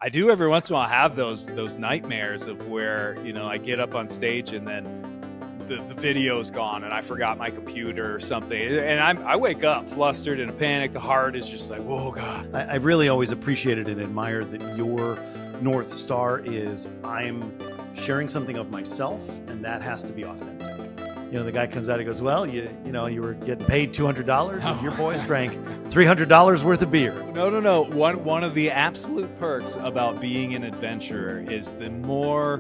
I do every once in a while have those nightmares of where, I get up on stage and then the video's gone and I forgot my computer or something. And I wake up flustered and in a panic. The heart is just like, whoa, God. I really always appreciated and admired that your North Star is I'm sharing something of myself, and that has to be authentic. The guy comes out and goes, well, you were getting paid $200 and your boys drank $300 worth of beer. No. One of the absolute perks about being an adventurer is the more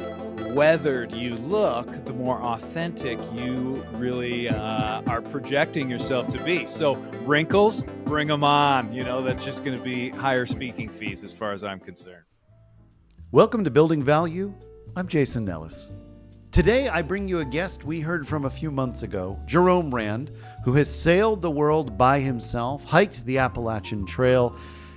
weathered you look, the more authentic you really are projecting yourself to be. So wrinkles, bring them on. That's just going to be higher speaking fees as far as I'm concerned. Welcome to Building Value. I'm Jason Nellis. Today, I bring you a guest we heard from a few months ago, Jerome Rand, who has sailed the world by himself, hiked the Appalachian Trail,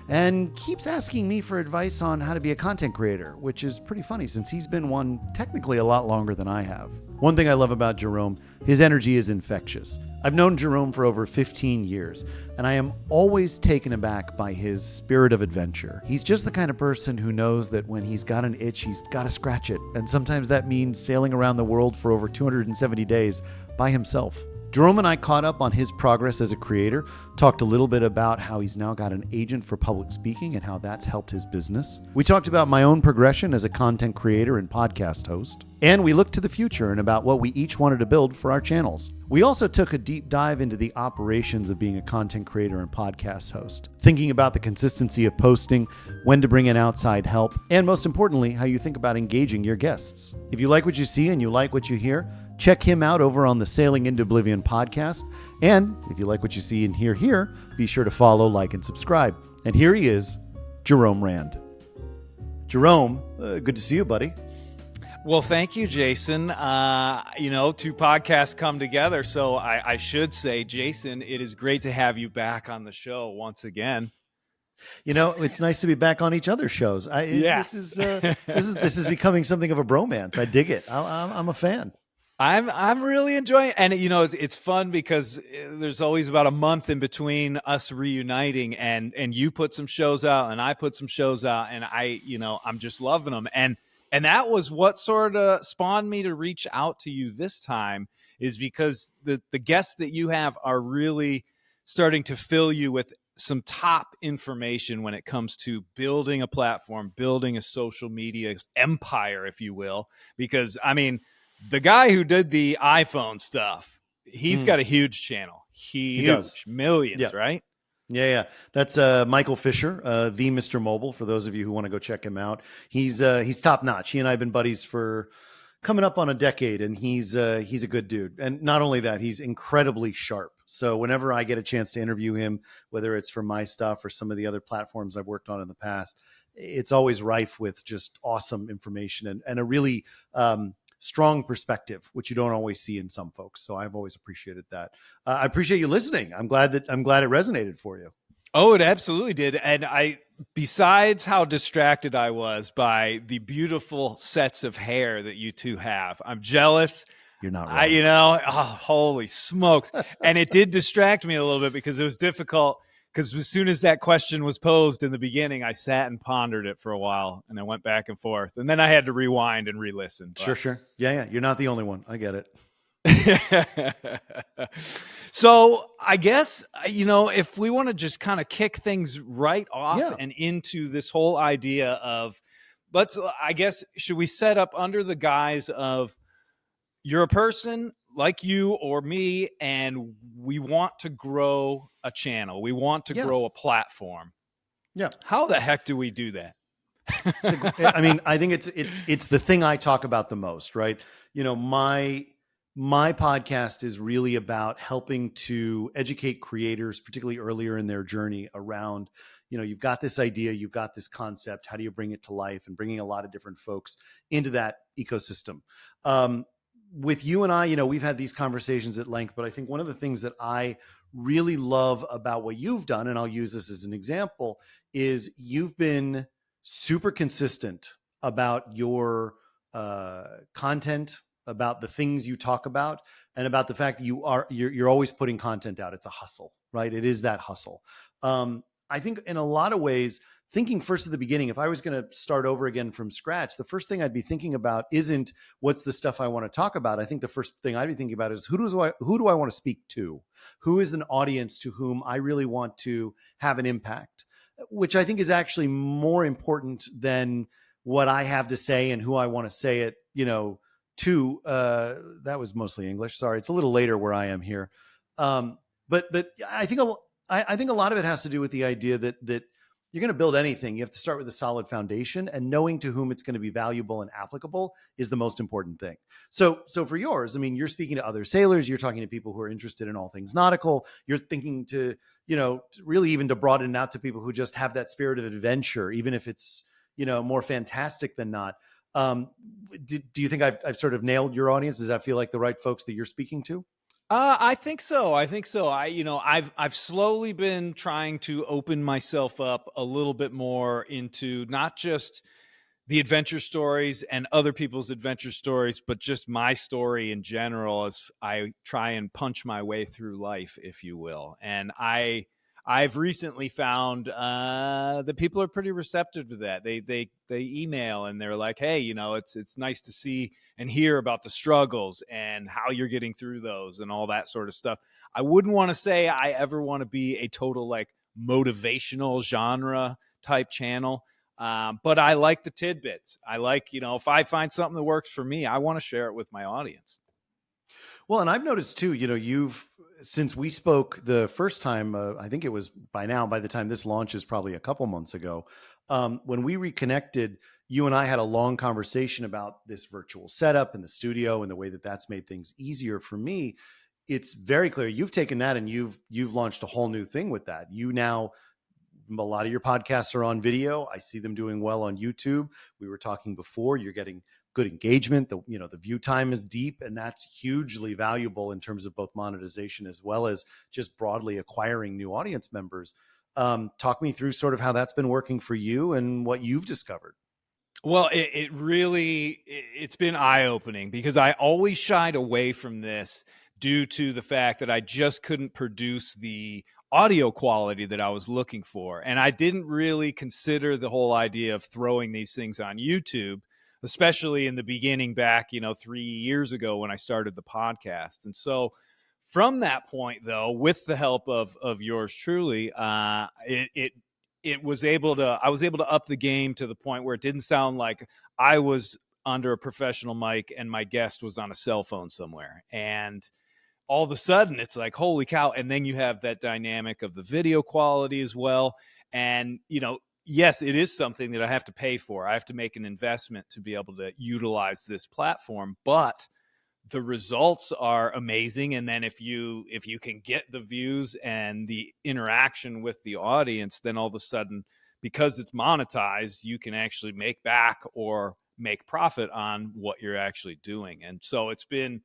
and keeps asking me for advice on how to be a content creator, which is pretty funny since he's been one technically a lot longer than I have. One thing I love about Jerome, his energy is infectious. I've known Jerome for over 15 years, and I am always taken aback by his spirit of adventure. He's just the kind of person who knows that when he's got an itch, he's got to scratch it, and sometimes that means sailing around the world for over 270 days by himself. Jerome and I caught up on his progress as a creator, talked a little bit about how he's now got an agent for public speaking and how that's helped his business. We talked about my own progression as a content creator and podcast host. And we looked to the future and about what we each wanted to build for our channels. We also took a deep dive into the operations of being a content creator and podcast host, thinking about the consistency of posting, when to bring in outside help, and most importantly, how you think about engaging your guests. If you like what you see and you like what you hear, check him out over on the Sailing into Oblivion podcast. And if you like what you see and hear here, be sure to follow, like, and subscribe. And here he is, Jerome Rand. Jerome, good to see you, buddy. Well, thank you, Jason. Two podcasts come together, so I should say, Jason, it is great to have you back on the show once again. It's nice to be back on each other's shows. Yes. This is becoming something of a bromance. I dig it. I'm a fan. I'm really enjoying it. And it's fun because there's always about a month in between us reuniting, and you put some shows out and I put some shows out, and I'm just loving them. And that was what sort of spawned me to reach out to you this time, is because the guests that you have are really starting to fill you with some top information when it comes to building a platform, building a social media empire, if you will. Because, the guy who did the iPhone stuff, he's got a huge channel. He does. Millions, right? Yeah. That's Michael Fisher, the Mr. Mobile, for those of you who want to go check him out. He's top notch. He and I have been buddies for coming up on a decade, and he's a good dude. And not only that, he's incredibly sharp. So whenever I get a chance to interview him, whether it's for my stuff or some of the other platforms I've worked on in the past, it's always rife with just awesome information and a really strong perspective, which you don't always see in some folks. So I've always appreciated that. I appreciate you listening. I'm glad it resonated for you. Oh, it absolutely did. And besides how distracted I was by the beautiful sets of hair that you two have, I'm jealous. You're not wrong. Holy smokes. And it did distract me a little bit because it was difficult. Because as soon as that question was posed in the beginning, I sat and pondered it for a while, and I went back and forth. And then I had to rewind and re-listen. Sure. Yeah. You're not the only one. I get it. So I guess, if we want to just kind of kick things right off and into this whole idea of, should we set up under the guise of you're a person like you or me, and we want to grow a channel. We want to grow a platform. Yeah. How the heck do we do that? I think it's the thing I talk about the most, right? My podcast is really about helping to educate creators, particularly earlier in their journey, around, you've got this idea, you've got this concept, how do you bring it to life, and bringing a lot of different folks into that ecosystem. With you and I, we've had these conversations at length, but I think one of the things that I really love about what you've done, and I'll use this as an example, is you've been super consistent about your content, about the things you talk about, and about the fact that you're always putting content out. It's a hustle, right? It is that hustle. I think in a lot of ways, thinking first at the beginning, if I was going to start over again from scratch, the first thing I'd be thinking about isn't what's the stuff I want to talk about. I think the first thing I'd be thinking about is who do I want to speak to? Who is an audience to whom I really want to have an impact, which I think is actually more important than what I have to say and who I want to say it, to. That was mostly English. Sorry. It's a little later where I am here. But I think I think a lot of it has to do with the idea that you're going to build anything. You have to start with a solid foundation, and knowing to whom it's going to be valuable and applicable is the most important thing. So for yours, I mean, you're speaking to other sailors, you're talking to people who are interested in all things nautical. You're thinking to, really even to broaden it out to people who just have that spirit of adventure, even if it's, more fantastic than not. Do you think I've sort of nailed your audience? Does that feel like the right folks that you're speaking to? I think so. I've slowly been trying to open myself up a little bit more into not just the adventure stories and other people's adventure stories, but just my story in general as I try and punch my way through life, if you will. And I've recently found that people are pretty receptive to that. They email and they're like, "Hey, it's nice to see and hear about the struggles and how you're getting through those and all that sort of stuff." I wouldn't want to say I ever want to be a total like motivational genre type channel, but I like the tidbits. I like, if I find something that works for me, I want to share it with my audience. Well, and I've noticed too, since we spoke the first time, I think it was by the time this launches, probably a couple months ago, when we reconnected, you and I had a long conversation about this virtual setup in the studio and the way that that's made things easier for me. It's very clear you've taken that and you've launched a whole new thing with that. A lot of your podcasts are on video. I see them doing well on YouTube. We were talking before, you're getting good engagement. The view time is deep, and that's hugely valuable in terms of both monetization as well as just broadly acquiring new audience members. Talk me through sort of how that's been working for you and what you've discovered. Well, it's been eye-opening because I always shied away from this due to the fact that I just couldn't produce the audio quality that I was looking for. And I didn't really consider the whole idea of throwing these things on YouTube, especially in the beginning back, 3 years ago when I started the podcast. And so from that point, though, with the help of yours truly, I was able to up the game to the point where it didn't sound like I was under a professional mic and my guest was on a cell phone somewhere. And all of a sudden it's like, holy cow. And then you have that dynamic of the video quality as well. And, yes, it is something that I have to pay for. I have to make an investment to be able to utilize this platform, but the results are amazing. And then if you can get the views and the interaction with the audience, then all of a sudden, because it's monetized, you can actually make back or make profit on what you're actually doing. And so it's been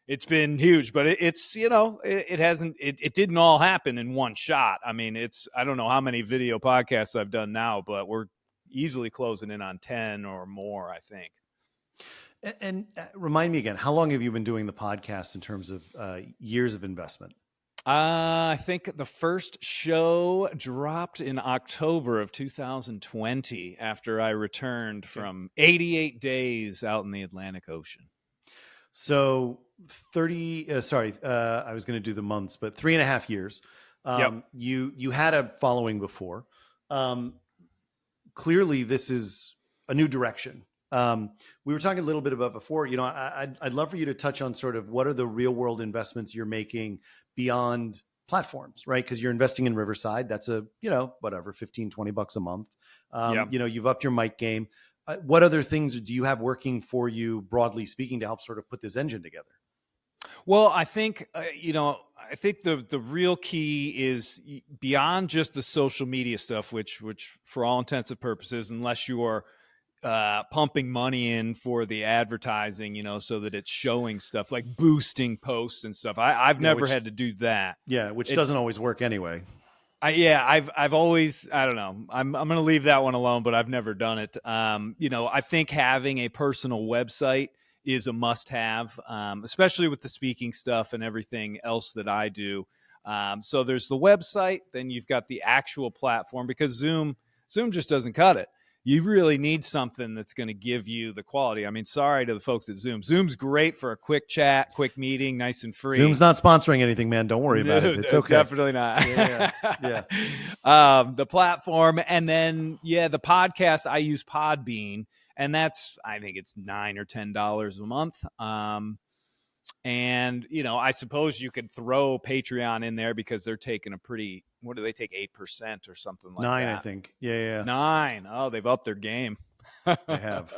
huge, but it didn't all happen in one shot. I mean, I don't know how many video podcasts I've done now, but we're easily closing in on 10 or more, I think. And remind me again, how long have you been doing the podcast in terms of years of investment? I think the first show dropped in October of 2020 after I returned from 88 days out in the Atlantic Ocean. So I was going to do the months, but 3.5 years. Yep. You had a following before. Clearly this is a new direction. We were talking a little bit about before, I'd love for you to touch on sort of what are the real world investments you're making beyond platforms, right? Because you're investing in Riverside. That's whatever, $15-20 a month. Yep. You've upped your mic game. What other things do you have working for you, broadly speaking, to help sort of put this engine together? Well, I think, I think the real key is beyond just the social media stuff, which for all intents and purposes, unless you are pumping money in for the advertising, so that it's showing stuff like boosting posts and stuff. I've never had to do that. Yeah, which doesn't always work anyway. I've always, I don't know. I'm going to leave that one alone, but I've never done it. I think having a personal website is a must-have, especially with the speaking stuff and everything else that I do. So there's the website, then you've got the actual platform, because Zoom, Zoom just doesn't cut it. You really need something that's going to give you the quality. I mean, sorry to the folks at Zoom. Zoom's great for a quick chat, quick meeting, nice and free. Zoom's not sponsoring anything, man. Don't worry about it. It's okay. Definitely not. Yeah. The platform, and then the podcast. I use Podbean, and that's, I think it's $9 or $10 a month. And I suppose you could throw Patreon in there because they're taking a pretty, what do they take, 8% or something like 9, that? I think. Yeah. 9. Oh, they've upped their game. They have.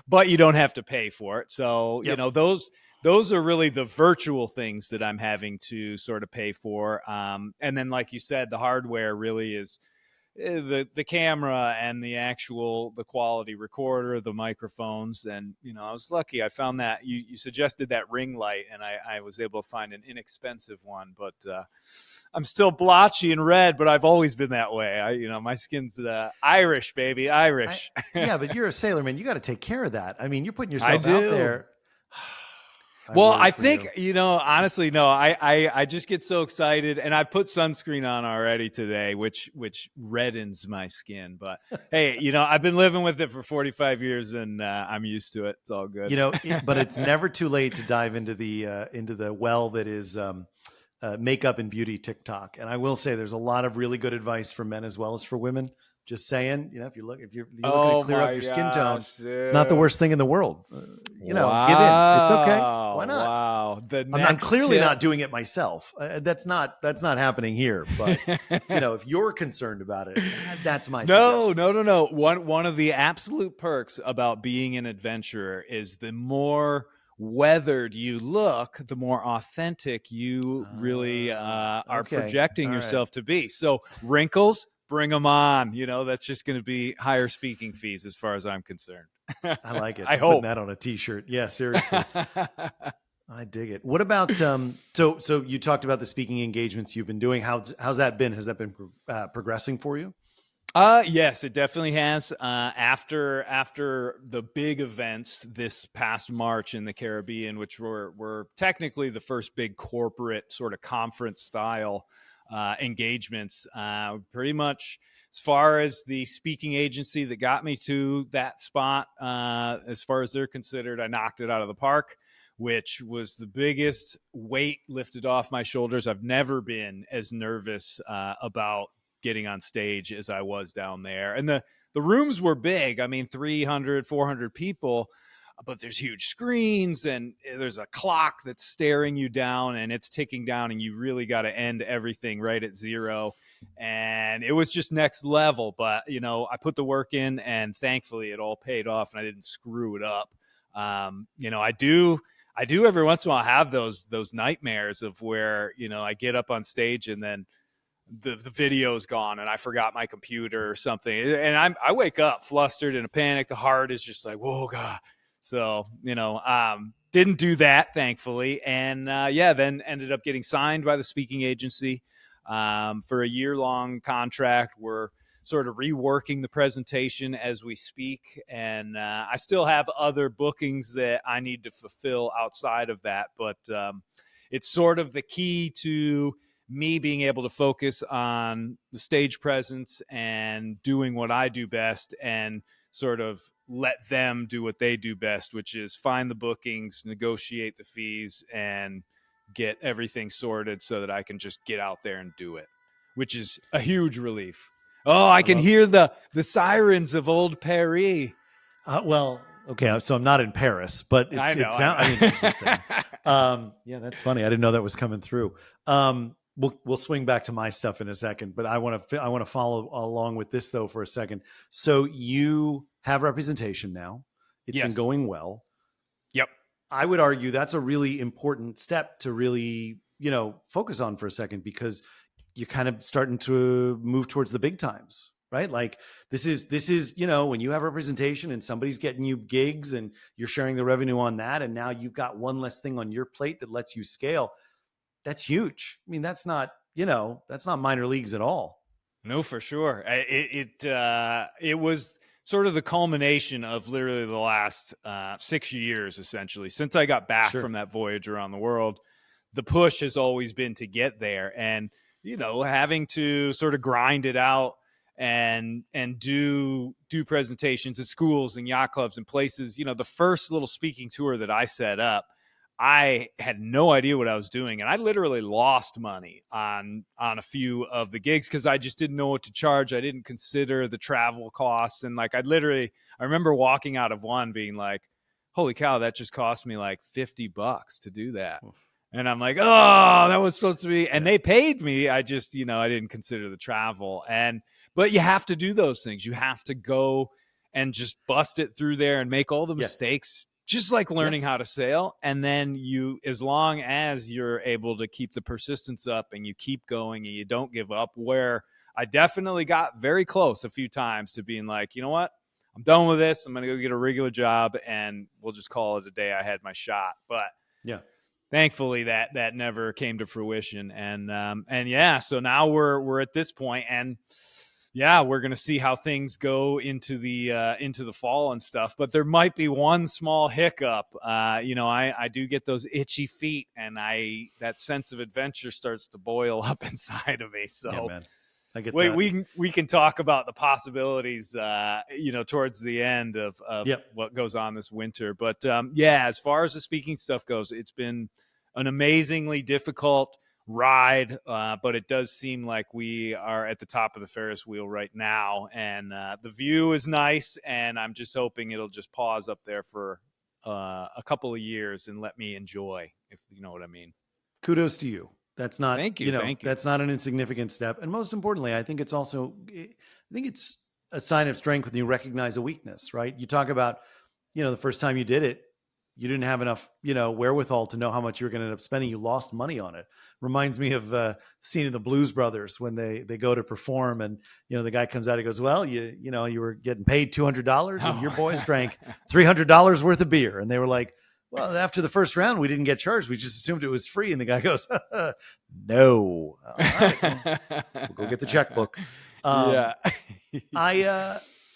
But you don't have to pay for it. So, Yep. those are really the virtual things that I'm having to sort of pay for. And then, like you said, the hardware really is the camera and the quality recorder, the microphones. And, I was lucky. I found that you suggested that ring light, and I was able to find an inexpensive one, but I'm still blotchy and red, but I've always been that way. My skin's Irish, baby, Irish. Yeah, but you're a sailor, man. You got to take care of that. I mean, you're putting yourself out there. I think, honestly, no, I just get so excited, and I put sunscreen on already today, which reddens my skin. But hey, I've been living with it for 45 years, and I'm used to it. It's all good. But it's never too late to dive into the well that is makeup and beauty TikTok. And I will say there's a lot of really good advice for men as well as for women. Just saying, if you're looking to clear up your skin tone, it's not the worst thing in the world. Give in. It's okay. Why not? Wow. I'm clearly not doing it myself. That's not happening here. But if you're concerned about it, that's my suggestion. No. One of the absolute perks about being an adventurer is the more weathered you look, the more authentic you really are projecting yourself to be. So wrinkles, bring them on. That's just going to be higher speaking fees as far as I'm concerned. I like it. I hope. Putting that on a t-shirt. Yeah, seriously. I dig it. What about, so you talked about the speaking engagements you've been doing. How's that been? Has that been progressing for you? Yes, it definitely has. After the big events this past March in the Caribbean, which were technically the first big corporate sort of conference style engagements, pretty much as far as the speaking agency that got me to that spot, as far as they're considered, I knocked it out of the park, which was the biggest weight lifted off my shoulders. I've never been as nervous about getting on stage as I was down there. And the rooms were big. I mean, 300, 400 people, but there's huge screens and there's a clock that's staring you down and it's ticking down, and you really got to end everything right at 0. And it was just next level. But, I put the work in, and thankfully it all paid off and I didn't screw it up. I do every once in a while have those nightmares of where, I get up on stage and then the video is gone and I forgot my computer or something. And I wake up flustered in a panic. The heart is just like, whoa, God. So, didn't do that, thankfully. And then ended up getting signed by the speaking agency for a year-long contract. We're sort of reworking the presentation as we speak. And I still have other bookings that I need to fulfill outside of that. But it's sort of the key to me being able to focus on the stage presence and doing what I do best, and sort of let them do what they do best, which is find the bookings, negotiate the fees, and get everything sorted so that I can just get out there and do it, which is a huge relief. Oh, I can hear the sirens of old Paris. Well, okay, so I'm not in Paris, but it's the same. Yeah, that's funny. I didn't know that was coming through. We'll swing back to my stuff in a second, but I want to follow along with this though for a second. So you have representation now. It's been going well. Yep. I would argue that's a really important step to really, focus on for a second, because you're kind of starting to move towards the big times, right? Like this is, when you have representation and somebody's getting you gigs and you're sharing the revenue on that, and now you've got one less thing on your plate that lets you scale. That's huge. I mean, that's not minor leagues at all. No, for sure. It was sort of the culmination of literally the last 6 years, essentially, since I got back from that voyage around the world. The push has always been to get there, and having to sort of grind it out and do presentations at schools and yacht clubs and places. The first little speaking tour that I set up, I had no idea what I was doing, and I literally lost money on a few of the gigs because I just didn't know what to charge. I didn't consider the travel costs, and like I remember walking out of one being like, "Holy cow, that just cost me like $50 to do that." And I'm like, "Oh, that was supposed to be," and they paid me. I just, I didn't consider the travel, but you have to do those things. You have to go and just bust it through there and make all the mistakes. Just like learning how to sail. And then as long as you're able to keep the persistence up and you keep going and you don't give up, where I definitely got very close a few times to being like, you know what, I'm done with this. I'm going to go get a regular job and we'll just call it a day. I had my shot. But thankfully that never came to fruition. And so now we're at this point, and we're going to see how things go into the fall and stuff, but there might be one small hiccup. I do get those itchy feet, and that sense of adventure starts to boil up inside of me. So man. I get that. We can talk about the possibilities, towards the end of what goes on this winter. But as far as the speaking stuff goes, it's been an amazingly difficult ride, but it does seem like we are at the top of the Ferris wheel right now, and the view is nice, and I'm just hoping it'll just pause up there for a couple of years and let me enjoy, if you know what I mean. Kudos to you. That's not, thank you. That's not an insignificant step. And most importantly, I think it's a sign of strength when you recognize a weakness, right? You talk about, the first time you did it, you didn't have enough, wherewithal to know how much you were going to end up spending. You lost money on it. Reminds me of the scene in the Blues Brothers when they go to perform, and the guy comes out. He goes, "Well, you were getting paid $200, and your boys drank $300 worth of beer." And they were like, "Well, after the first round, we didn't get charged. We just assumed it was free." And the guy goes, "No, all right, we'll go get the checkbook."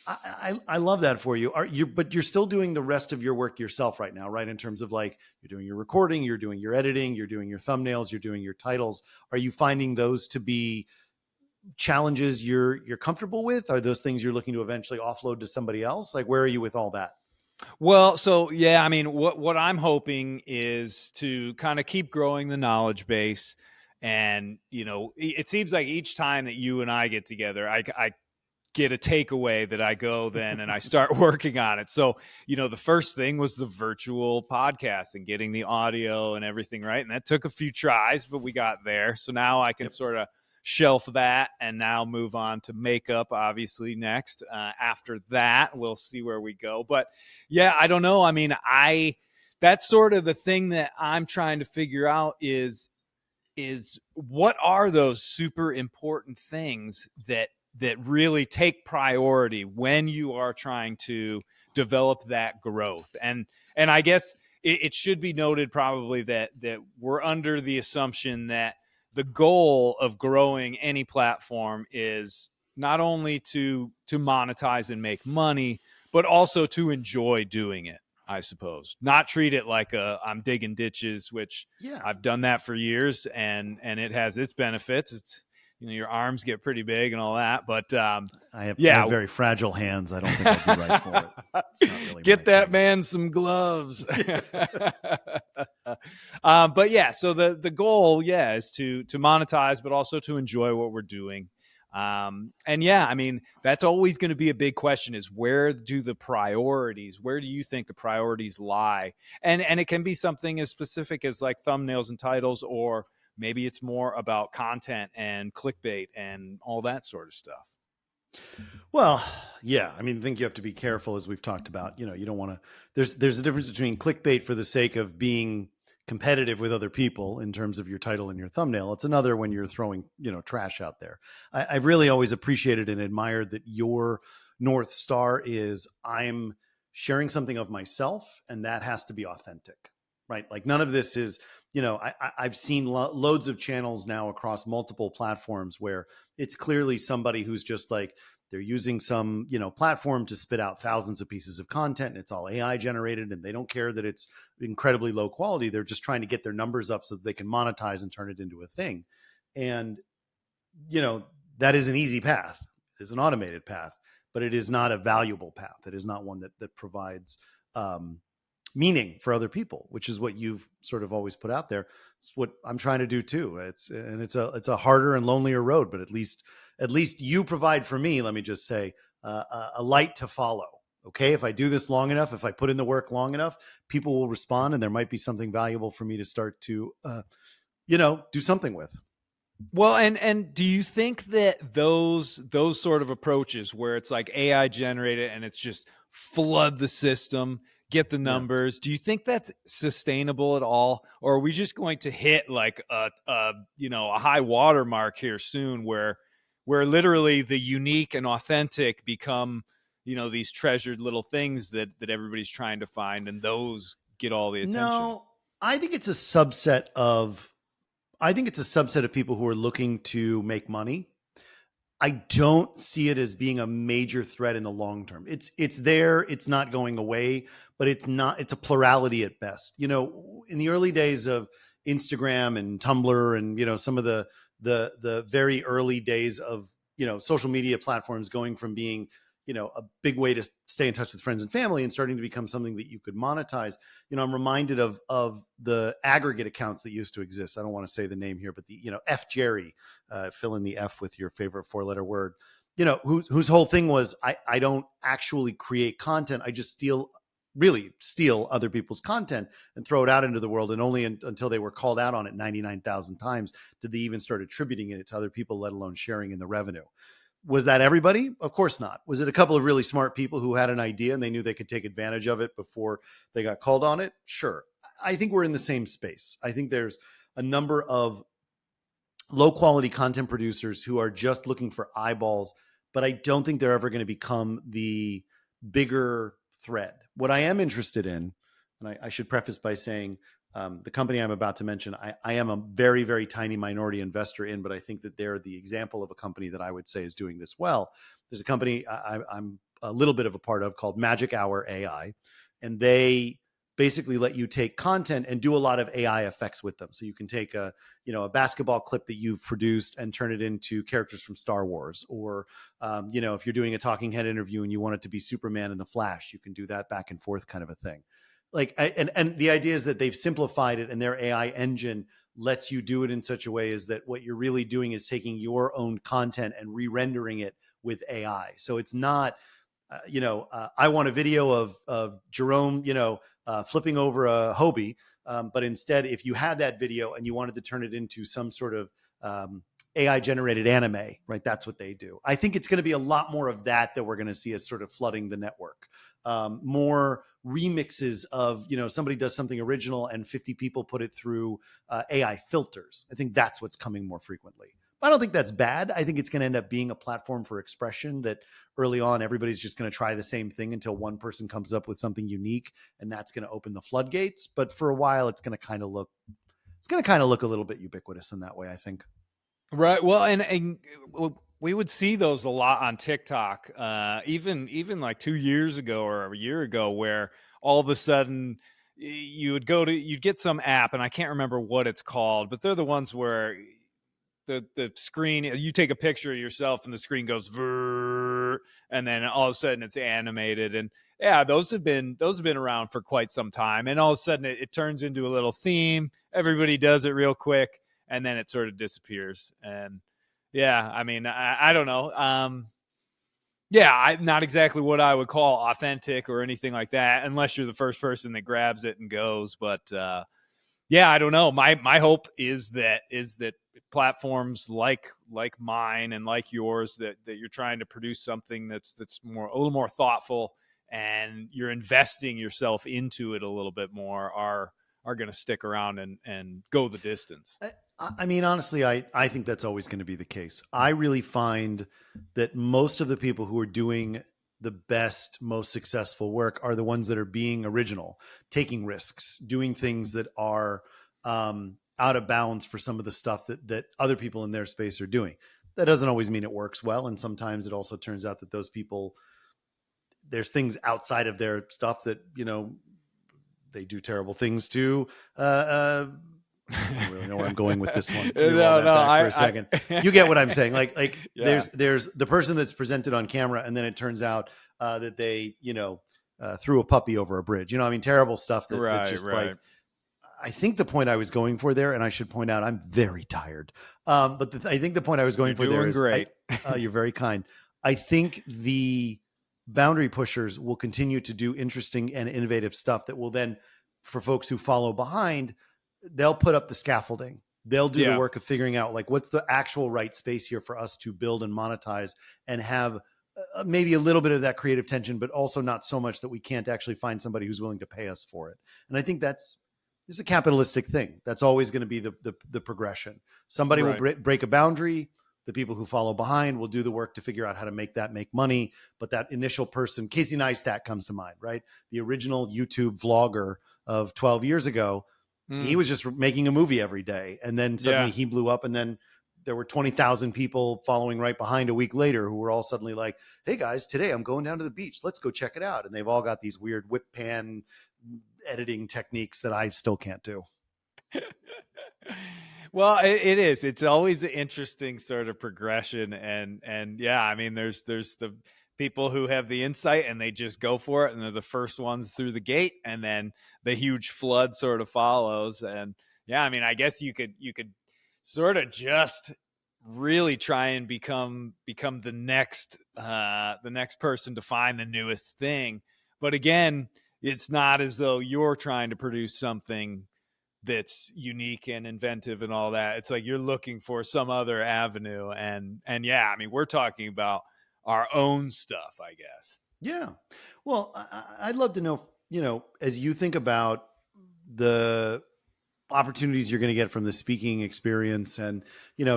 I love that for you. But you're still doing the rest of your work yourself right now, right? In terms of like, you're doing your recording, you're doing your editing, you're doing your thumbnails, you're doing your titles. Are you finding those to be challenges you're comfortable with? Are those things you're looking to eventually offload to somebody else? Like, where are you with all that? Well, so I mean, what I'm hoping is to kind of keep growing the knowledge base. And, it seems like each time that you and I get together, I get a takeaway that I go then and I start working on it. So, the first thing was the virtual podcast and getting the audio and everything right. And that took a few tries, but we got there. So now I can sort of shelf that and now move on to makeup, obviously, next. After that, we'll see where we go. But I don't know. I mean, that's sort of the thing that I'm trying to figure out is what are those super important things that really take priority when you are trying to develop that growth. And I guess it should be noted probably that we're under the assumption that the goal of growing any platform is not only to monetize and make money, but also to enjoy doing it, I suppose. Not treat it like I'm digging ditches, which I've done that for years, and it has its benefits. It's, your arms get pretty big and all that, but I have very fragile hands. I don't think I'd be right for it. It's not really get that man some gloves. But so the goal, is to monetize, but also to enjoy what we're doing. I mean, that's always going to be a big question, is where do you think the priorities lie? And it can be something as specific as like thumbnails and titles, or maybe it's more about content and clickbait and all that sort of stuff. Well, I mean, I think you have to be careful, as we've talked about. You don't want to, there's a difference between clickbait for the sake of being competitive with other people in terms of your title and your thumbnail. It's another when you're throwing, trash out there. I've really always appreciated and admired that your North Star is, I'm sharing something of myself, and that has to be authentic, right? Like, none of this is, I've seen loads of channels now across multiple platforms where it's clearly somebody who's just like, they're using some, platform to spit out thousands of pieces of content, and it's all AI generated, and they don't care that it's incredibly low quality. They're just trying to get their numbers up so that they can monetize and turn it into a thing. And, that is an easy path. is an automated path, but it is not a valuable path. It is not one that provides meaning for other people, which is what you've sort of always put out there. It's what I'm trying to do too. It's a harder and lonelier road, but at least you provide for me. Let me just say a light to follow. Okay, if I do this long enough, if I put in the work long enough, people will respond, and there might be something valuable for me to start to, do something with. Well, and do you think that those sort of approaches where it's like AI generated and it's just flood the system, get the Yeah. numbers, do you think that's sustainable at all, or are we just going to hit like a high water mark here soon where literally the unique and authentic become these treasured little things that everybody's trying to find, and those get all the attention? No, I think it's a subset of. I think it's a subset of people who are looking to make money. I don't see it as being a major threat in the long term. It's there, it's not going away, but it's a plurality at best. In the early days of Instagram and Tumblr and some of the very early days of social media platforms going from being a big way to stay in touch with friends and family and starting to become something that you could monetize. I'm reminded of the aggregate accounts that used to exist. I don't want to say the name here, but the F Jerry, fill in the F with your favorite 4-letter word, whose whole thing was, I don't actually create content. I just really steal other people's content and throw it out into the world. And only until they were called out on it 99,000 times did they even start attributing it to other people, let alone sharing in the revenue. Was that everybody? Of course not. Was it a couple of really smart people who had an idea and they knew they could take advantage of it before they got called on it? Sure. I think we're in the same space. I think there's a number of low quality content producers who are just looking for eyeballs, but I don't think they're ever going to become the bigger thread. What I am interested in, and I should preface by saying, the company I'm about to mention, I am a very, very tiny minority investor in, but I think that they're the example of a company that I would say is doing this well. There's a company I'm a little bit of a part of called Magic Hour AI, and they basically let you take content and do a lot of AI effects with them. So you can take a basketball clip that you've produced and turn it into characters from Star Wars, or if you're doing a talking head interview and you want it to be Superman and the Flash, you can do that back and forth kind of a thing. And the idea is that they've simplified it, and their AI engine lets you do it in such a way is that what you're really doing is taking your own content and re-rendering it with AI. So it's not, I want a video of Jerome, flipping over a Hobie. But instead, if you had that video and you wanted to turn it into some sort of AI generated anime, right? That's what they do. I think it's going to be a lot more of that we're going to see as sort of flooding the network. More remixes of, somebody does something original and 50 people put it through AI filters. I think that's what's coming more frequently. I don't think that's bad. I think it's going to end up being a platform for expression that early on, everybody's just going to try the same thing until one person comes up with something unique, and that's going to open the floodgates. But for a while, it's going to kind of look a little bit ubiquitous in that way, I think. Right. Well, and we would see those a lot on TikTok, even like 2 years ago or a year ago, where all of a sudden you'd get some app, and I can't remember what it's called, but they're the ones where the screen, you take a picture of yourself and the screen goes vrr, and then all of a sudden it's animated. And yeah, those have been around for quite some time, and all of a sudden it turns into a little theme. Everybody does it real quick, and then it sort of disappears. And yeah, I mean, I don't know. Yeah, not exactly what I would call authentic or anything like that, unless you're the first person that grabs it and goes. But yeah, I don't know. My hope is that platforms like mine and like yours, that you're trying to produce something that's more, a little more thoughtful, and you're investing yourself into it a little bit more, are going to stick around and go the distance. I mean, honestly, I think that's always going to be the case. I really find that most of the people who are doing the best, most successful work are the ones that are being original, taking risks, doing things that are out of bounds for some of the stuff that other people in their space are doing. That doesn't always mean it works well. And sometimes it also turns out that those people, there's things outside of their stuff that, they do terrible things to I don't really know where I'm going with this one. Let me roll No, that no, back for a second. You get what I'm saying. Like yeah, there's the person that's presented on camera, and then it turns out that they, threw a puppy over a bridge. I mean, terrible stuff that right, just like, right. I think the point I was going for there, and I should point out, I'm very tired. But I think the point I was You're going for there doing is, great. you're very kind. I think the boundary pushers will continue to do interesting and innovative stuff that will then, for folks who follow behind, they'll put up the scaffolding. They'll do the Yeah, work of figuring out like what's the actual right space here for us to build and monetize and have maybe a little bit of that creative tension, but also not so much that we can't actually find somebody who's willing to pay us for it. And I think it's a capitalistic thing. That's always going to be the progression. Somebody will right. break a boundary. The people who follow behind will do the work to figure out how to make money. But that initial person, Casey Neistat comes to mind, right? The original YouTube vlogger of 12 years ago, he Mm, was just making a movie every day. And then suddenly yeah. he blew up, and then there were 20,000 people following right behind a week later who were all suddenly like, hey guys, today I'm going down to the beach. Let's go check it out. And they've all got these weird whip pan editing techniques that I still can't do. Well, it is. It's always an interesting sort of progression, and yeah, I mean, there's the people who have the insight and they just go for it, and they're the first ones through the gate, and then the huge flood sort of follows. And yeah, I mean, I guess you could sort of just really try and become the next person to find the newest thing. But again, it's not as though you're trying to produce something that's unique and inventive and all that. It's like you're looking for some other avenue. And yeah, I mean, we're talking about our own stuff, I guess. Yeah. Well, I'd love to know, as you think about the opportunities you're going to get from the speaking experience and,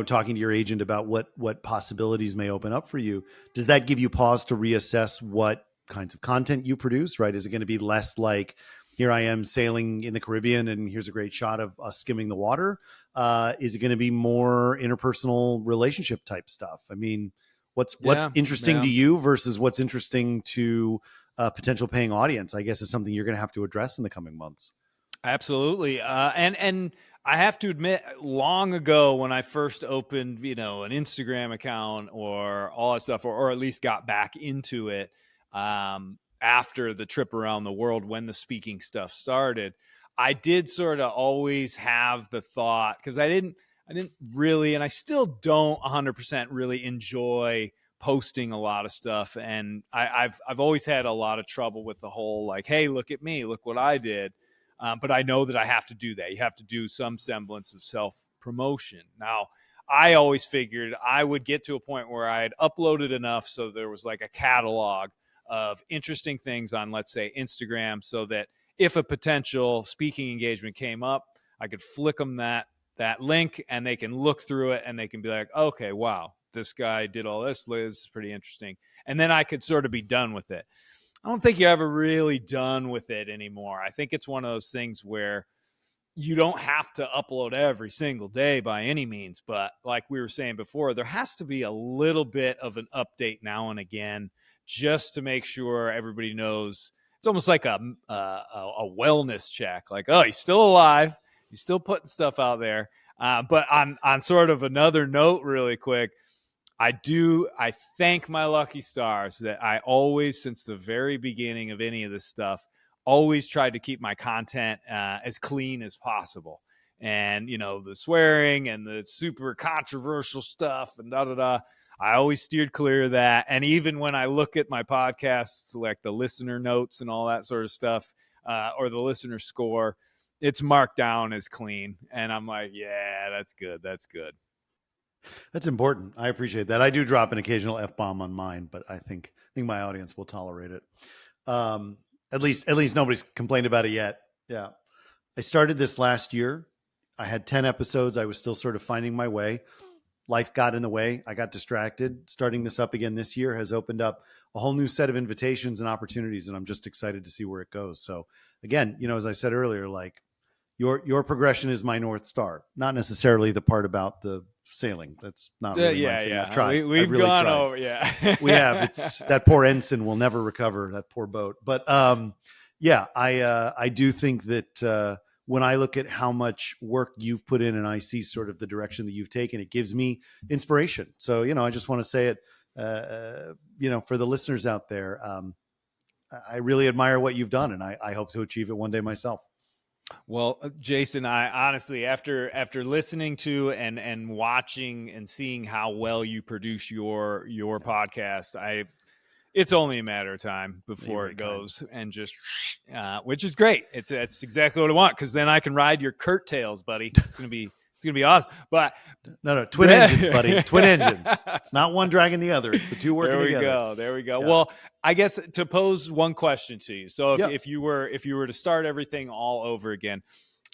talking to your agent about what possibilities may open up for you, does that give you pause to reassess what kinds of content you produce, right? Is it going to be less like, here I am sailing in the Caribbean and here's a great shot of us skimming the water? Is it going to be more interpersonal relationship type stuff? I mean, what's Yeah, interesting to yeah. you versus what's interesting to a potential paying audience, I guess, is something you're going to have to address in the coming months. Absolutely. And I have to admit, long ago when I first opened, an Instagram account or all that stuff, or at least got back into it after the trip around the world when the speaking stuff started, I did sort of always have the thought, because I didn't really, and I still don't 100% really enjoy posting a lot of stuff, and I've always had a lot of trouble with the whole like, hey, look at me, look what I did. But I know that I have to do that. You have to do some semblance of self promotion. Now, I always figured I would get to a point where I had uploaded enough so there was like a catalog of interesting things on, let's say, Instagram, so that if a potential speaking engagement came up, I could flick them that link and they can look through it and they can be like, okay, wow, this guy did all this. This is pretty interesting. And then I could sort of be done with it. I don't think you're ever really done with it anymore. I think it's one of those things where you don't have to upload every single day by any means, but like we were saying before, there has to be a little bit of an update now and again just to make sure everybody knows. It's almost like a wellness check, like, oh, he's still alive, he's still putting stuff out there. But on sort of another note, really quick, I thank my lucky stars that I always, since the very beginning of any of this stuff, always tried to keep my content as clean as possible. And, the swearing and the super controversial stuff and da da da, I always steered clear of that. And even when I look at my podcasts, like the listener notes and all that sort of stuff, or the listener score, it's marked down as clean. And I'm like, yeah, that's good. That's good. That's important. I appreciate that. I do drop an occasional F-bomb on mine, but I think my audience will tolerate it. At least nobody's complained about it yet. Yeah. I started this last year. I had 10 episodes. I was still sort of finding my way. Life got in the way. I got distracted. Starting this up again this year has opened up a whole new set of invitations and opportunities, and I'm just excited to see where it goes. So again, as I said earlier, like your progression is my North Star, not necessarily the part about the sailing. That's not really my thing. I've tried. I've We've really gone tried. over. Yeah. We have. It's that poor ensign will never recover, that poor boat. But yeah, I do think that when I look at how much work you've put in and I see sort of the direction that you've taken, it gives me inspiration. So, I just want to say it, for the listeners out there. I really admire what you've done, and I hope to achieve it one day myself. Well, Jason, I honestly, after listening to and watching and seeing how well you produce your podcast, it's only a matter of time before it goes and just, which is great. It's exactly what I want, because then I can ride your curtails, buddy. It's gonna be awesome. But no, twin engines, buddy. Twin engines. It's not one dragging the other. It's the two working together. There we go. Yeah. Well, I guess to pose one question to you. So if you were to start everything all over again,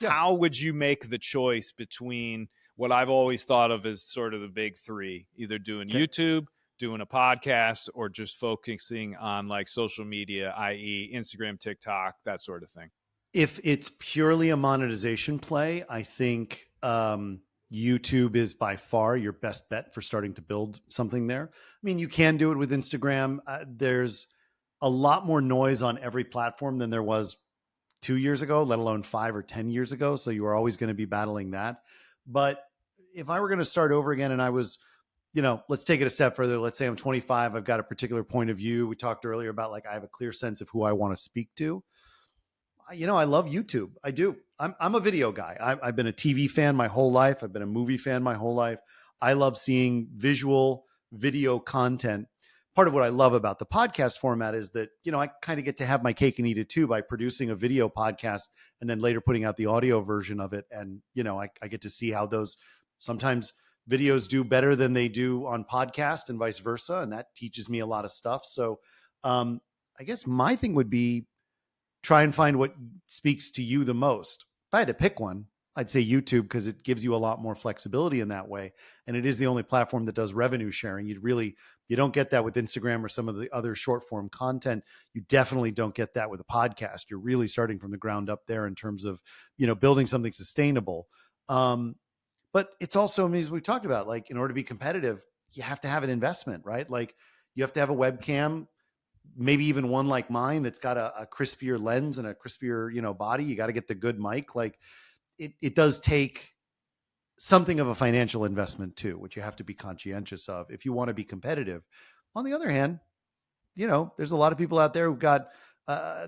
how would you make the choice between what I've always thought of as sort of the big three, either doing YouTube, doing a podcast, or just focusing on like social media, i.e. Instagram, TikTok, that sort of thing? If it's purely a monetization play, I think YouTube is by far your best bet for starting to build something there. I mean, you can do it with Instagram. There's a lot more noise on every platform than there was 2 years ago, let alone 5 or 10 years ago. So you are always going to be battling that. But if I were going to start over again and I was, let's take it a step further. Let's say I'm 25. I've got a particular point of view. We talked earlier about like, I have a clear sense of who I want to speak to. I love YouTube. I do. I'm a video guy. I've been a TV fan my whole life. I've been a movie fan my whole life. I love seeing visual video content. Part of what I love about the podcast format is that, I kind of get to have my cake and eat it too by producing a video podcast and then later putting out the audio version of it. And, I get to see how those sometimes videos do better than they do on podcast and vice versa. And that teaches me a lot of stuff. So I guess my thing would be try and find what speaks to you the most. If I had to pick one, I'd say YouTube, because it gives you a lot more flexibility in that way. And it is the only platform that does revenue sharing. You don't get that with Instagram or some of the other short form content. You definitely don't get that with a podcast. You're really starting from the ground up there in terms of, building something sustainable. But it's also, I mean, as we talked about, like in order to be competitive, you have to have an investment, right? Like you have to have a webcam, maybe even one like mine that's got a crispier lens and a crispier, body. You got to get the good mic. Like it does take something of a financial investment too, which you have to be conscientious of if you want to be competitive. On the other hand, there's a lot of people out there who've got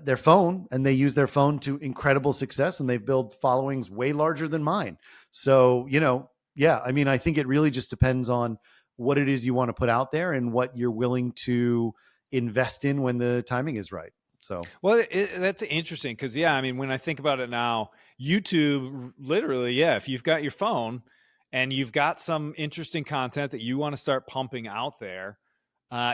their phone and they use their phone to incredible success and they've built followings way larger than mine. So, I mean, I think it really just depends on what it is you want to put out there and what you're willing to invest in when the timing is right. So, well, that's interesting because, I mean, when I think about it now, YouTube, literally, if you've got your phone and you've got some interesting content that you want to start pumping out there,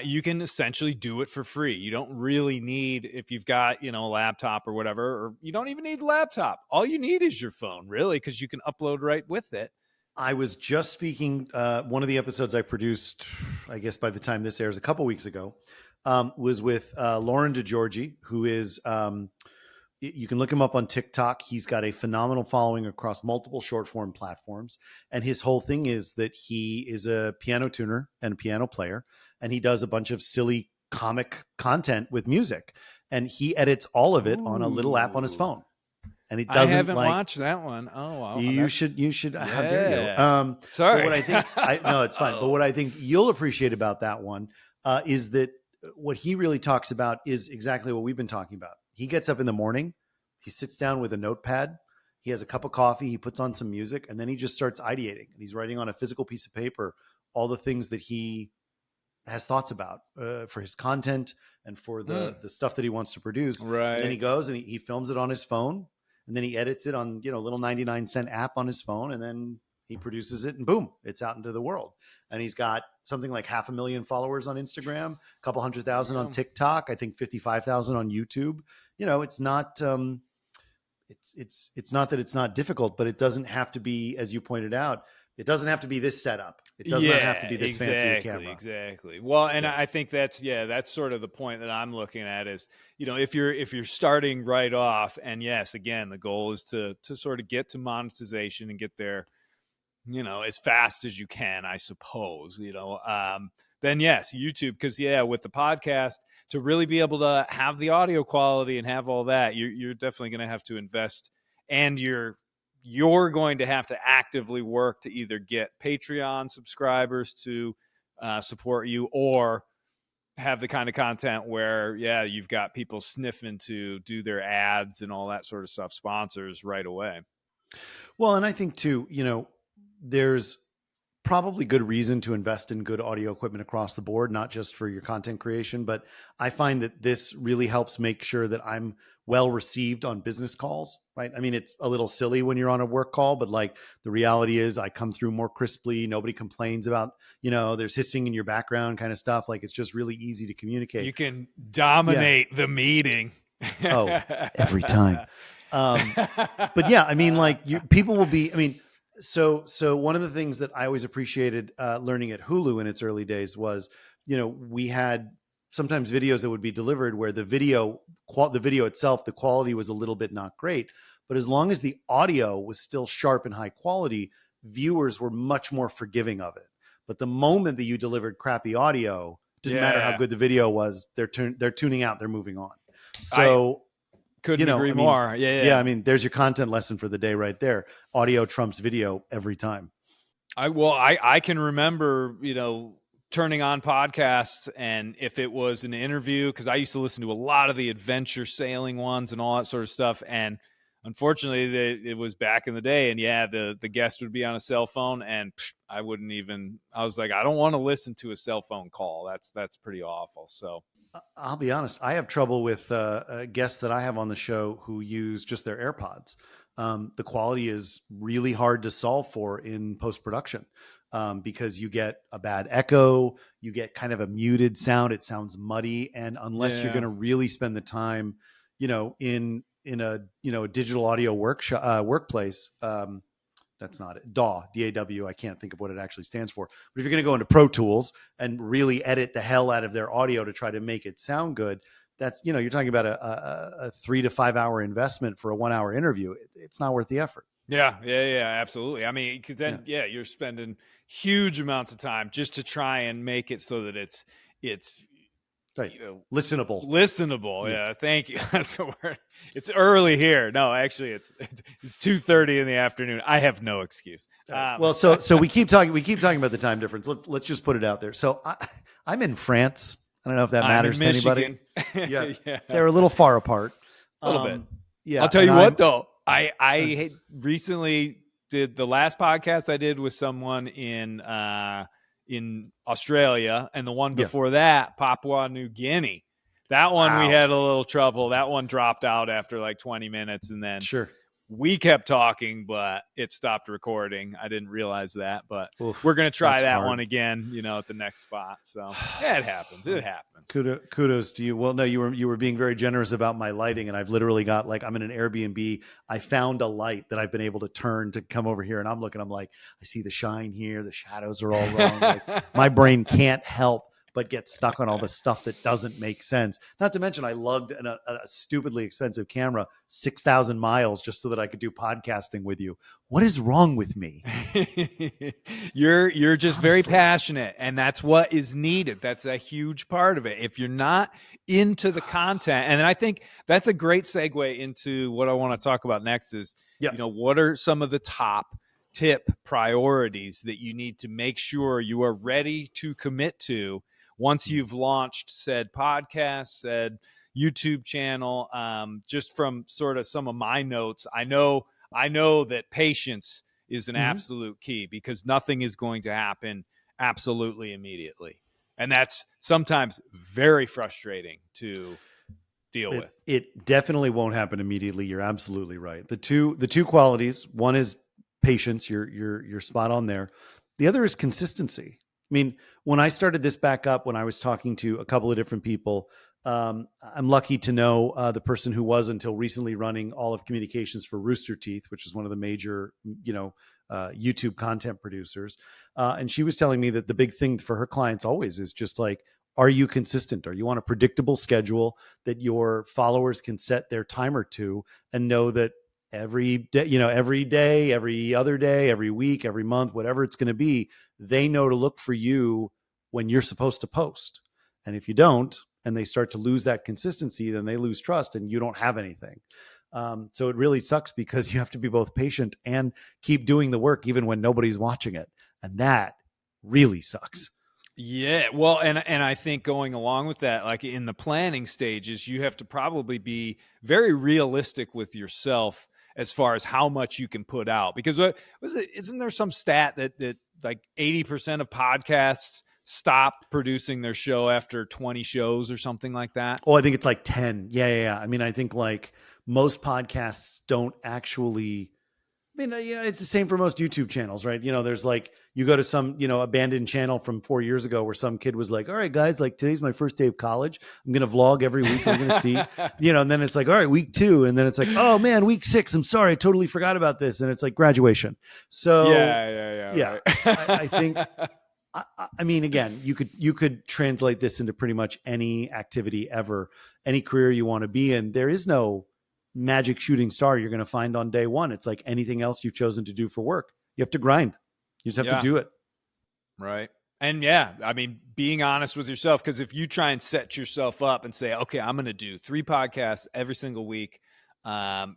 you can essentially do it for free. You don't really need, if you've got, a laptop or whatever, or you don't even need a laptop. All you need is your phone, really, because you can upload right with it. I was just speaking, one of the episodes I produced, I guess by the time this airs, a couple weeks ago, was with Lauren DeGiorgi, who is, you can look him up on TikTok. He's got a phenomenal following across multiple short form platforms. And his whole thing is that he is a piano tuner and a piano player. And he does a bunch of silly comic content with music. And he edits all of it on a little app on his phone. And it doesn't. I haven't watched that one. Oh, wow. You should. Yeah. How dare you? Sorry. But what I think, no, it's fine. But what I think you'll appreciate about that one is that what he really talks about is exactly what we've been talking about. He gets up in the morning, he sits down with a notepad, he has a cup of coffee, he puts on some music, and then he just starts ideating. And he's writing on a physical piece of paper all the things that he has thoughts about for his content and for the stuff that he wants to produce. Right. And then he goes and he films it on his phone, and then he edits it on, a little 99-cent app on his phone, and then he produces it and boom, it's out into the world. And he's got something like 500,000 followers on Instagram, a couple 100,000 on TikTok, I think 55,000 on YouTube. It's not, it's not that it's not difficult, but it doesn't have to be, as you pointed out, it doesn't have to be this setup. It does not have to be this fancy a camera. Exactly. Well, and I think that's sort of the point that I'm looking at is, if you're starting right off, and yes, again, the goal is to sort of get to monetization and get there, as fast as you can, I suppose, then yes, YouTube, because with the podcast, to really be able to have the audio quality and have all that, you're definitely going to have to invest and you're going to have to actively work to either get Patreon subscribers to support you, or have the kind of content where, yeah, you've got people sniffing to do their ads and all that sort of stuff, sponsors right away. Well, and I think too, there's probably good reason to invest in good audio equipment across the board, not just for your content creation, but I find that this really helps make sure that I'm well received on business calls, right? I mean, it's a little silly when you're on a work call, but like the reality is I come through more crisply. Nobody complains about, there's hissing in your background kind of stuff. Like it's just really easy to communicate. You can dominate the meeting. Oh, every time. But yeah, I mean, like people will be, I mean, so one of the things that I always appreciated learning at Hulu in its early days was, we had sometimes videos that would be delivered where the video itself, the quality was a little bit not great, but as long as the audio was still sharp and high quality, viewers were much more forgiving of it. But the moment that you delivered crappy audio, didn't matter how good the video was, they're tuning out, they're moving on. So couldn't agree more. Yeah. I mean, there's your content lesson for the day right there. Audio trumps video every time. I can remember, turning on podcasts, and if it was an interview, because I used to listen to a lot of the adventure sailing ones and all that sort of stuff, and unfortunately it was back in the day, and the guest would be on a cell phone, and I was like, I don't want to listen to a cell phone call. That's pretty awful. So I'll be honest, I have trouble with guests that I have on the show who use just their AirPods. The quality is really hard to solve for in post-production because you get a bad echo, you get kind of a muted sound, it sounds muddy, and unless you're going to really spend the time, in a digital audio workplace, that's not it. DAW, D-A-W. I can't think of what it actually stands for. But if you're going to go into Pro Tools and really edit the hell out of their audio to try to make it sound good, that's, you're talking about a 3 to 5 hour investment for a 1 hour interview. It's not worth the effort. Yeah, absolutely. I mean, because then, you're spending huge amounts of time just to try and make it so that it's right. Listenable. Yeah. Thank you. That's the word. It's early here. No, actually it's 2:30 in the afternoon. I have no excuse. Well, so we keep talking about the time difference. Let's just put it out there. So I'm in France. I don't know if that matters to anybody. Yeah. They're a little far apart. A little bit. Yeah. I'll tell you what though. I recently did the last podcast I did with someone in Australia, and the one before that, Papua New Guinea. That one we had a little trouble. That one dropped out after like 20 minutes, and then we kept talking, but it stopped recording. I didn't realize that, but we're going to try that one again, at the next spot. So it happens. It happens. Kudos to you. Well, no, you were being very generous about my lighting, and I've literally got, like, I'm in an Airbnb. I found a light that I've been able to turn to come over here, and I'm like, I see the shine here. The shadows are all wrong. Like, my brain can't help but get stuck on all the stuff that doesn't make sense. Not to mention, I lugged a stupidly expensive camera 6,000 miles just so that I could do podcasting with you. What is wrong with me? You're just very passionate, and that's what is needed. That's a huge part of it. If you're not into the content, and I think that's a great segue into what I want to talk about next is, what are some of the top tip priorities that you need to make sure you are ready to commit to once you've launched said podcast, said YouTube channel. Just from sort of some of my notes, I know that patience is an absolute key, because nothing is going to happen absolutely immediately. And that's sometimes very frustrating to deal with. It definitely won't happen immediately. You're absolutely right. The two qualities, one is patience. You're spot on there. The other is consistency. I mean, when I started this back up, when I was talking to a couple of different people, I'm lucky to know the person who was until recently running all of communications for Rooster Teeth, which is one of the major, YouTube content producers. And she was telling me that the big thing for her clients always is just like, are you consistent? Are you on a predictable schedule that your followers can set their timer to and know that every day, every other day, every week, every month, whatever it's going to be, they know to look for you when you're supposed to post. And if you don't, and they start to lose that consistency, then they lose trust and you don't have anything. So it really sucks because you have to be both patient and keep doing the work even when nobody's watching it. And that really sucks. Yeah, well, and I think going along with that, like in the planning stages, you have to probably be very realistic with yourself as far as how much you can put out. Because what was it? Isn't there some stat that like 80% of podcasts stop producing their show after 20 shows or something like that? Oh, I think it's like 10. Yeah. I mean, I think like most podcasts don't actually. I mean, it's the same for most YouTube channels, right? There's like, you go to some, abandoned channel from 4 years ago where some kid was like, all right, guys, like today's my first day of college. I'm going to vlog every week. We're going to see, and then it's like, all right, week 2. And then it's like, oh man, week 6. I'm sorry. I totally forgot about this. And it's like graduation. So Yeah. Right. I think, I mean, again, you could translate this into pretty much any activity ever, any career you want to be in. There is no magic shooting star you're going to find on day one. It's like anything else you've chosen to do for work. You have to grind. You just have to do it. Right. And yeah, I mean, being honest with yourself, because if you try and set yourself up and say, okay, I'm going to do 3 podcasts every single week, that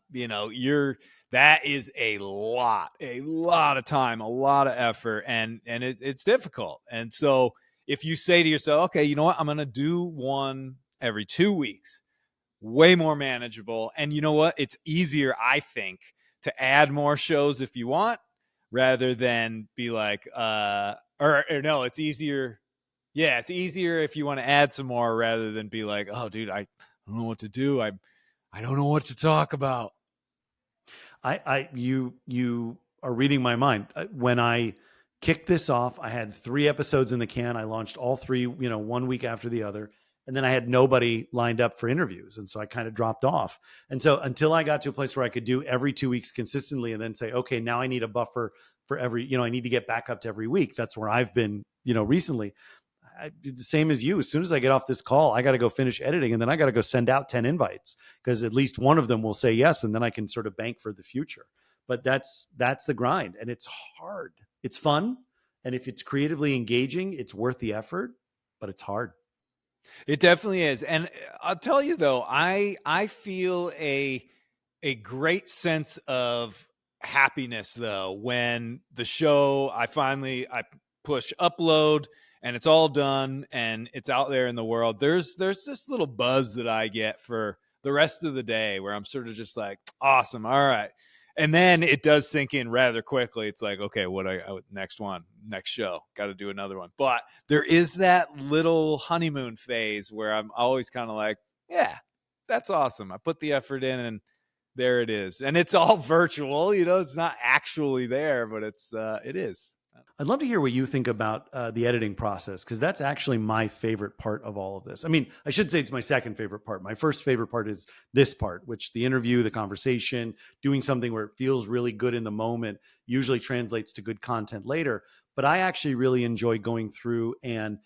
is a lot of time, a lot of effort, and it's difficult. And so if you say to yourself, okay, you know what, I'm going to do one every 2 weeks, way more manageable. And you know what? It's easier, I think, to add more shows if you want, rather than be like, or no, it's easier. Yeah, it's easier if you want to add some more rather than be like, oh, dude, I don't know what to do. I don't know what to talk about. You are reading my mind. When I kicked this off, I had 3 episodes in the can. I launched all 3, 1 week after the other. And then I had nobody lined up for interviews. And so I kind of dropped off. And so until I got to a place where I could do every 2 weeks consistently and then say, okay, now I need a buffer for every, I need to get back up to every week. That's where I've been, recently. The same as you. As soon as I get off this call, I got to go finish editing and then I got to go send out 10 invites because at least one of them will say yes. And then I can sort of bank for the future. But that's the grind and it's hard. It's fun. And if it's creatively engaging, it's worth the effort, but it's hard. It definitely is. And I'll tell you though, I feel a great sense of happiness though when the show I push upload and it's all done and it's out there in the world. There's this little buzz that I get for the rest of the day where I'm sort of just like, awesome, all right. And then it does sink in rather quickly. It's like, okay, next show, got to do another one. But there is that little honeymoon phase where I'm always kind of like, yeah, that's awesome. I put the effort in and there it is. And it's all virtual, it's not actually there, but it is. I'd love to hear what you think about the editing process, because that's actually my favorite part of all of this. I mean, I should say it's my second favorite part. My first favorite part is this part, which the interview, the conversation, doing something where it feels really good in the moment usually translates to good content later. But I actually really enjoy going through and,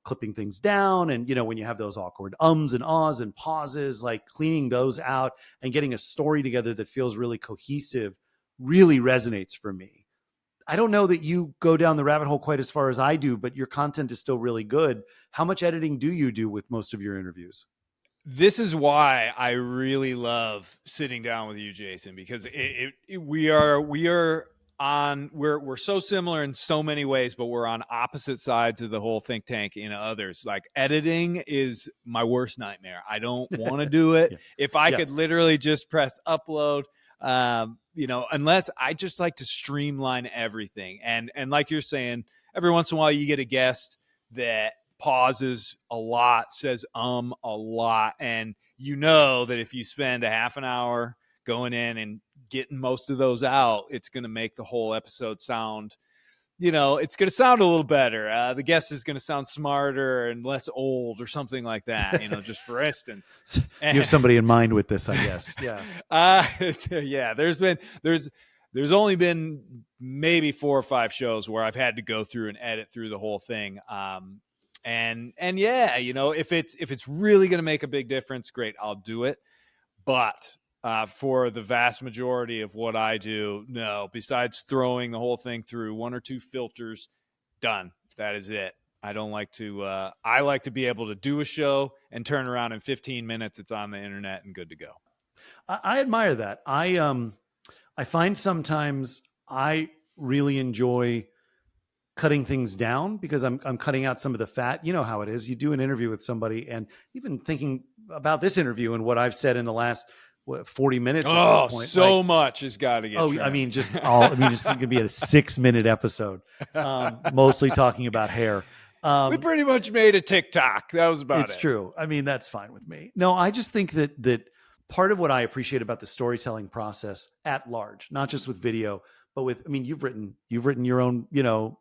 clipping things down. And, when you have those awkward ums and ahs and pauses, like cleaning those out and getting a story together that feels really cohesive really resonates for me. I don't know that you go down the rabbit hole quite as far as I do, but your content is still really good. How much editing do you do with most of your interviews? This is why I really love sitting down with you, Jason, because we're so similar in so many ways, but we're on opposite sides of the whole think tank in others. Like editing is my worst nightmare. I don't want to do it. Yeah. If I could literally just press upload, unless I just like to streamline everything. And like you're saying, every once in a while you get a guest that pauses a lot, says a lot. And that if you spend a half an hour going in and getting most of those out, it's going to make the whole episode sound, it's going to sound a little better. The guest is going to sound smarter and less old or something like that, just for instance. You have somebody in mind with this, I guess. Yeah. Yeah. There's only been maybe 4 or 5 shows where I've had to go through and edit through the whole thing. And yeah, if it's really going to make a big difference, great, I'll do it. But for the vast majority of what I do, no, besides throwing the whole thing through 1 or 2 filters, done. That is it. I don't like to, I like to be able to do a show and turn around in 15 minutes. It's on the internet and good to go. I admire that. I find sometimes I really enjoy cutting things down because I'm cutting out some of the fat. You know how it is. You do an interview with somebody, and even thinking about this interview and what I've said in the last 40 minutes at this Oh, point, like, so much has got to get oh, I trimmed. mean, just it could be a 6 minute episode, mostly talking about hair. We pretty much made a TikTok. That was about It's it. true. I mean, that's fine with me. No, I just think that part of what I appreciate about the storytelling process at large, not just with video, but with, I mean, you've written your own,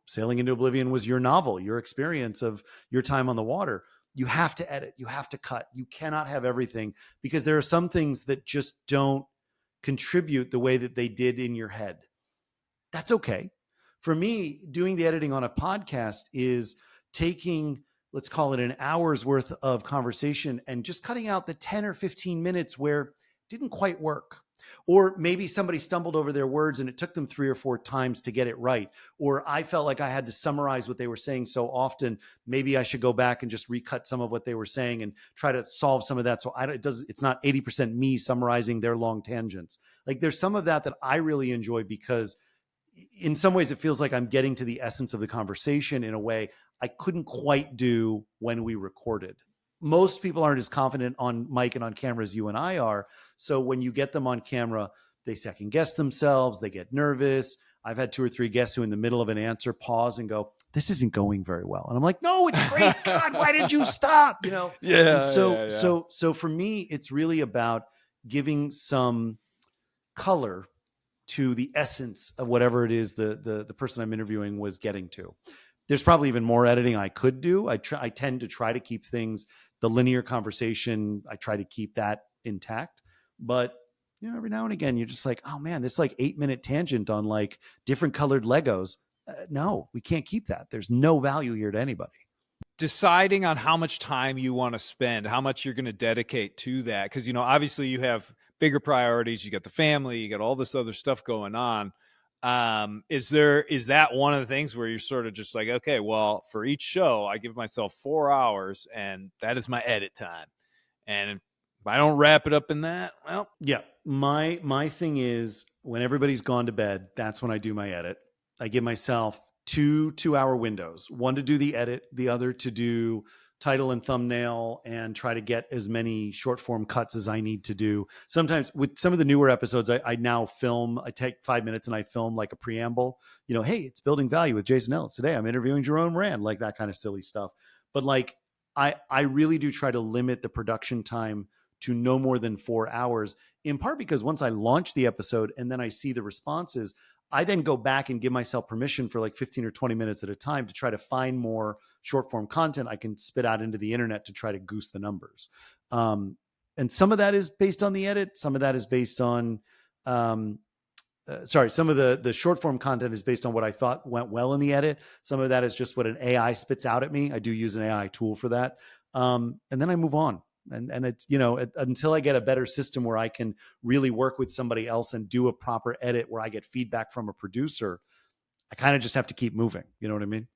Sailing into Oblivion was your novel, your experience of your time on the water. You have to edit, you have to cut. You cannot have everything because there are some things that just don't contribute the way that they did in your head. That's okay. For me, doing the editing on a podcast is taking, let's call it an hour's worth of conversation and just cutting out the 10 or 15 minutes where it didn't quite work. Or maybe somebody stumbled over their words and it took them 3 or 4 times to get it right. Or I felt like I had to summarize what they were saying so often. Maybe I should go back and just recut some of what they were saying and try to solve some of that. So it's not 80% me summarizing their long tangents. Like there's some of that I really enjoy because in some ways it feels like I'm getting to the essence of the conversation in a way I couldn't quite do when we recorded. Most people aren't as confident on mic and on camera as you and I are. So when you get them on camera, they second guess themselves, they get nervous. I've had 2 or 3 guests who in the middle of an answer pause and go, this isn't going very well. And I'm like, no, it's great. God, why did you stop? Yeah. And so, yeah. so for me, it's really about giving some color to the essence of whatever it is the person I'm interviewing was getting to. There's probably even more editing I could do. I tend to try to keep things, the linear conversation, I try to keep that intact. But every now and again, you're just like, oh man, this like 8-minute tangent on like different colored Legos. No, we can't keep that. There's no value here to anybody. Deciding on how much time you want to spend, how much you're going to dedicate to that. Because, obviously you have bigger priorities. You got the family, you got all this other stuff going on. Is that one of the things where you're sort of just like, okay, well, for each show, I give myself 4 hours and that is my edit time. And if I don't wrap it up in that, well, yeah, my thing is when everybody's gone to bed, that's when I do my edit. I give myself 2 2-hour windows, one to do the edit, the other to do title and thumbnail and try to get as many short form cuts as I need to do. Sometimes with some of the newer episodes, I now film, I take 5 minutes and I film like a preamble, hey, it's Building Value with Jason Ellis. Today I'm interviewing Jerome Rand, like that kind of silly stuff. But like, I really do try to limit the production time to no more than 4 hours, in part because once I launch the episode and then I see the responses, I then go back and give myself permission for like 15 or 20 minutes at a time to try to find more short form content I can spit out into the internet to try to goose the numbers. And some of that is based on the edit. Some of that is based on, some of the short form content is based on what I thought went well in the edit. Some of that is just what an AI spits out at me. I do use an AI tool for that. And then I move on. And it's, until I get a better system where I can really work with somebody else and do a proper edit where I get feedback from a producer, I kind of just have to keep moving. You know what I mean?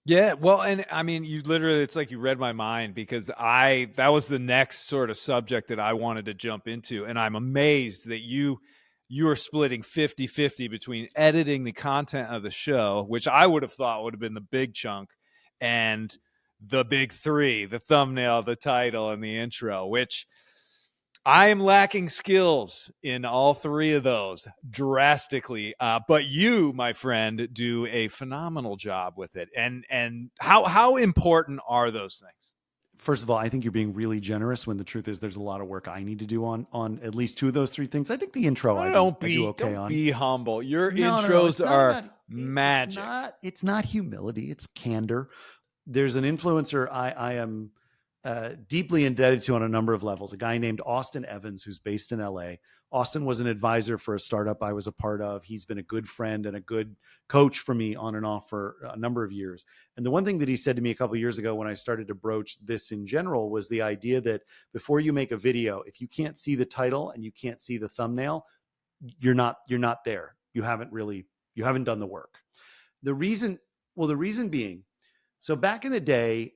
yeah, well, and I mean, it's like you read my mind because that was the next sort of subject that I wanted to jump into. And I'm amazed that you are splitting 50-50 between editing the content of the show, which I would have thought would have been the big chunk, and the big three, the thumbnail, the title, and the intro, which I am lacking skills in all three of those drastically. But you, my friend, do a phenomenal job with it. And how important are those things? First of all, I think you're being really generous when the truth is there's a lot of work I need to do on at least 2 of those 3 things. I think the intro I do okay on. Be humble. Your No, intros are about, magic. It's not humility. It's candor. There's an influencer I am deeply indebted to on a number of levels, a guy named Austin Evans, who's based in LA. Austin was an advisor for a startup I was a part of. He's been a good friend and a good coach for me on and off for a number of years. And the one thing that he said to me a couple of years ago when I started to broach this in general was the idea that before you make a video, if you can't see the title and you can't see the thumbnail, you're not there. You haven't done the work. The reason being, so back in the day,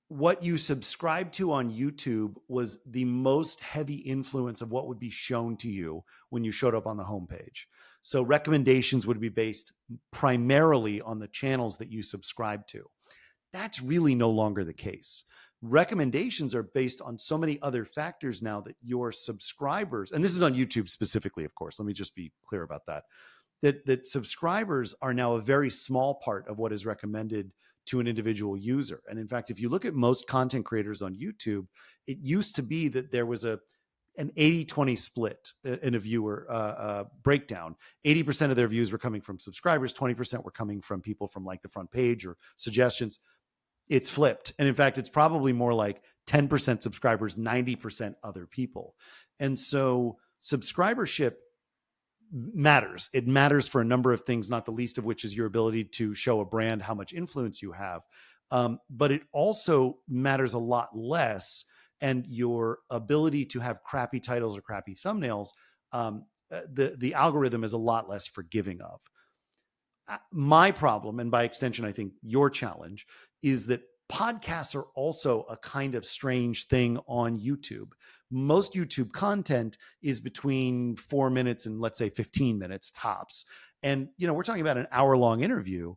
what you subscribe to on YouTube was the most heavy influence of what would be shown to you when you showed up on the homepage. So recommendations would be based primarily on the channels that you subscribe to. That's really no longer the case. Recommendations are based on so many other factors now that your subscribers, and this is on YouTube specifically, of course, let me just be clear about that, that subscribers are now a very small part of what is recommended to an individual user. And in fact, if you look at most content creators on YouTube, it used to be that there was an 80-20 split in a viewer breakdown. 80% of their views were coming from subscribers, 20% were coming from people from like the front page or suggestions. It's flipped. And in fact, it's probably more like 10% subscribers, 90% other people. And so subscribership matters. It matters for a number of things, not the least of which is your ability to show a brand how much influence you have. But it also matters a lot less, and your ability to have crappy titles or crappy thumbnails, the algorithm is a lot less forgiving of. My problem, and by extension, I think your challenge, is that podcasts are also a kind of strange thing on YouTube. Most YouTube content is between 4 minutes and let's say 15 minutes tops. And, we're talking about an hour-long interview.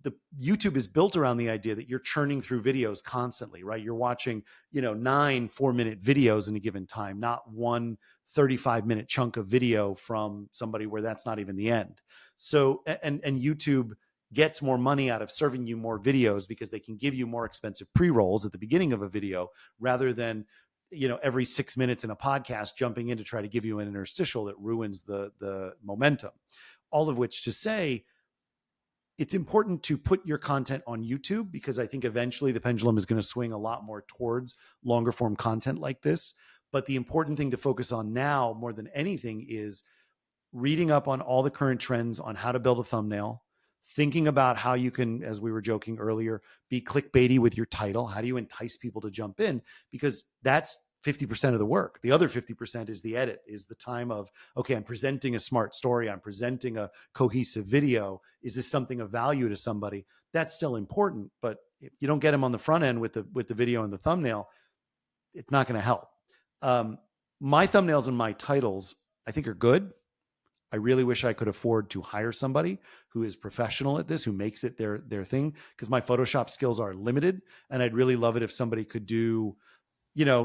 The YouTube is built around the idea that you're churning through videos constantly, right? You're watching, 9 4-minute videos in a given time, not one 35-minute chunk of video from somebody where that's not even the end. So, and YouTube gets more money out of serving you more videos because they can give you more expensive pre-rolls at the beginning of a video rather than, every 6 minutes in a podcast jumping in to try to give you an interstitial that ruins the momentum. All of which to say, it's important to put your content on YouTube because I think eventually the pendulum is going to swing a lot more towards longer form content like this. But the important thing to focus on now more than anything is reading up on all the current trends on how to build a thumbnail, thinking about how you can, as we were joking earlier, be clickbaity with your title. How do you entice people to jump in? Because that's 50% of the work. The other 50% is the edit, is the time of, okay, I'm presenting a smart story. I'm presenting a cohesive video. Is this something of value to somebody? That's still important. But if you don't get them on the front end with the video and the thumbnail, it's not going to help. My thumbnails and my titles, I think, are good. I really wish I could afford to hire somebody who is professional at this, who makes it their thing, because my Photoshop skills are limited. And I'd really love it if somebody could do,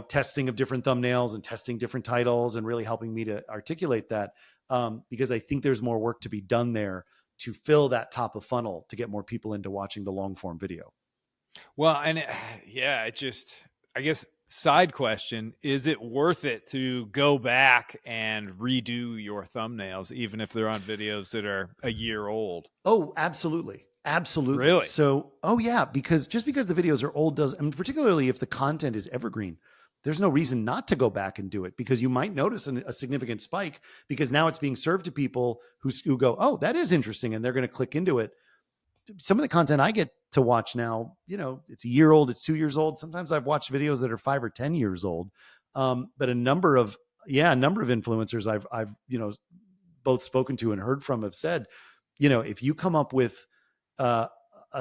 testing of different thumbnails and testing different titles and really helping me to articulate that. Because I think there's more work to be done there to fill that top of funnel to get more people into watching the long form video. Well, and I guess, side question, is it worth it to go back and redo your thumbnails, even if they're on videos that are a year old? Oh, absolutely. Absolutely. Really? So, yeah, because just because the videos are old particularly if the content is evergreen, there's no reason not to go back and do it, because you might notice a significant spike because now it's being served to people who go, oh, that is interesting. And they're going to click into it. Some of the content I get to watch now, it's a year old, it's 2 years old. Sometimes I've watched videos that are 5 or 10 years old. But a number of influencers I've both spoken to and heard from have said, if you come up with a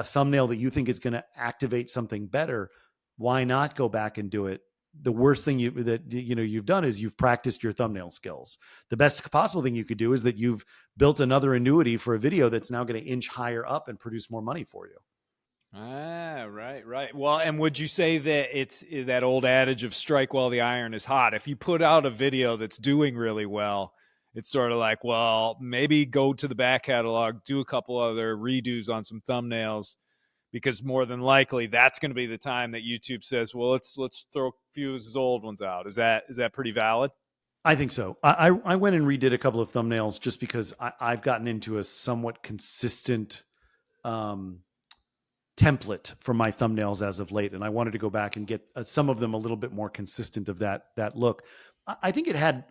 thumbnail that you think is going to activate something better, why not go back and do it? The worst thing you've done is you've practiced your thumbnail skills. The best possible thing you could do is that you've built another annuity for a video that's now going to inch higher up and produce more money for you. Right. Well, and would you say that it's that old adage of strike while the iron is hot? If you put out a video that's doing really well, it's sort of like, well, maybe go to the back catalog, do a couple other redos on some thumbnails, because more than likely that's going to be the time that YouTube says, well, let's throw a few of his old ones out. Is that pretty valid? I think so. I went and redid a couple of thumbnails just because I've gotten into a somewhat consistent template for my thumbnails as of late, and I wanted to go back and get some of them a little bit more consistent of that look. I think it had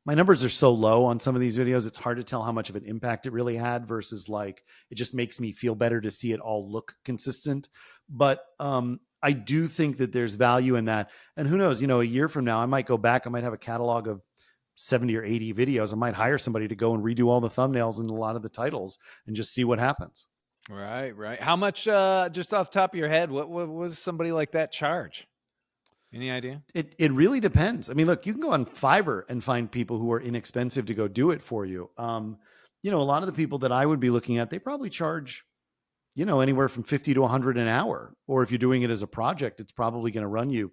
my numbers are so low on some of these videos, it's hard to tell how much of an impact it really had versus like it just makes me feel better to see it all look consistent. But I do think that there's value in that. And who knows, a year from now, I might go back, I might have a catalog of 70 or 80 videos. I might hire somebody to go and redo all the thumbnails and a lot of the titles and just see what happens. Right, right. How much, just off the top of your head, what was somebody like that charge? Any idea? It really depends. I mean, look, you can go on Fiverr and find people who are inexpensive to go do it for you. A lot of the people that I would be looking at, they probably charge, anywhere from 50 to 100 an hour. Or if you're doing it as a project, it's probably going to run you,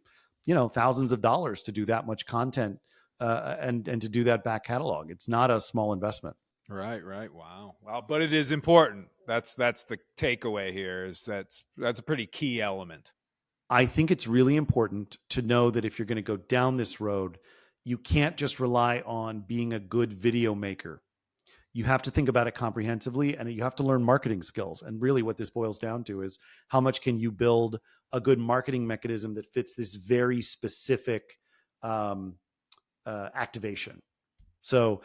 thousands of dollars to do that much content, and to do that back catalog. It's not a small investment. Right, right. Wow. Wow. But it is important. That's the takeaway here is that's a pretty key element. I think it's really important to know that if you're going to go down this road, you can't just rely on being a good video maker. You have to think about it comprehensively, and you have to learn marketing skills. And really what this boils down to is how much can you build a good marketing mechanism that fits this very specific um, activation. So,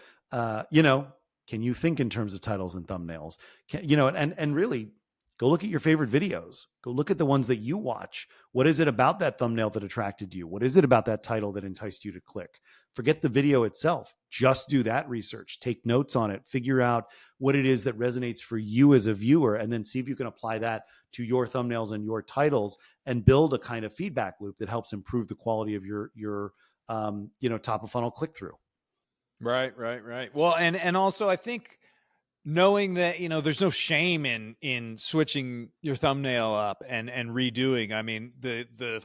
can you think in terms of titles and thumbnails? And really go look at your favorite videos. Go look at the ones that you watch. What is it about that thumbnail that attracted you? What is it about that title that enticed you to click? Forget the video itself. Just do that research. Take notes on it. Figure out what it is that resonates for you as a viewer, and then see if you can apply that to your thumbnails and your titles, and build a kind of feedback loop that helps improve the quality of your top of funnel click through. Right, right, right. Well, and also I think knowing that there's no shame in switching your thumbnail up and redoing. I mean, the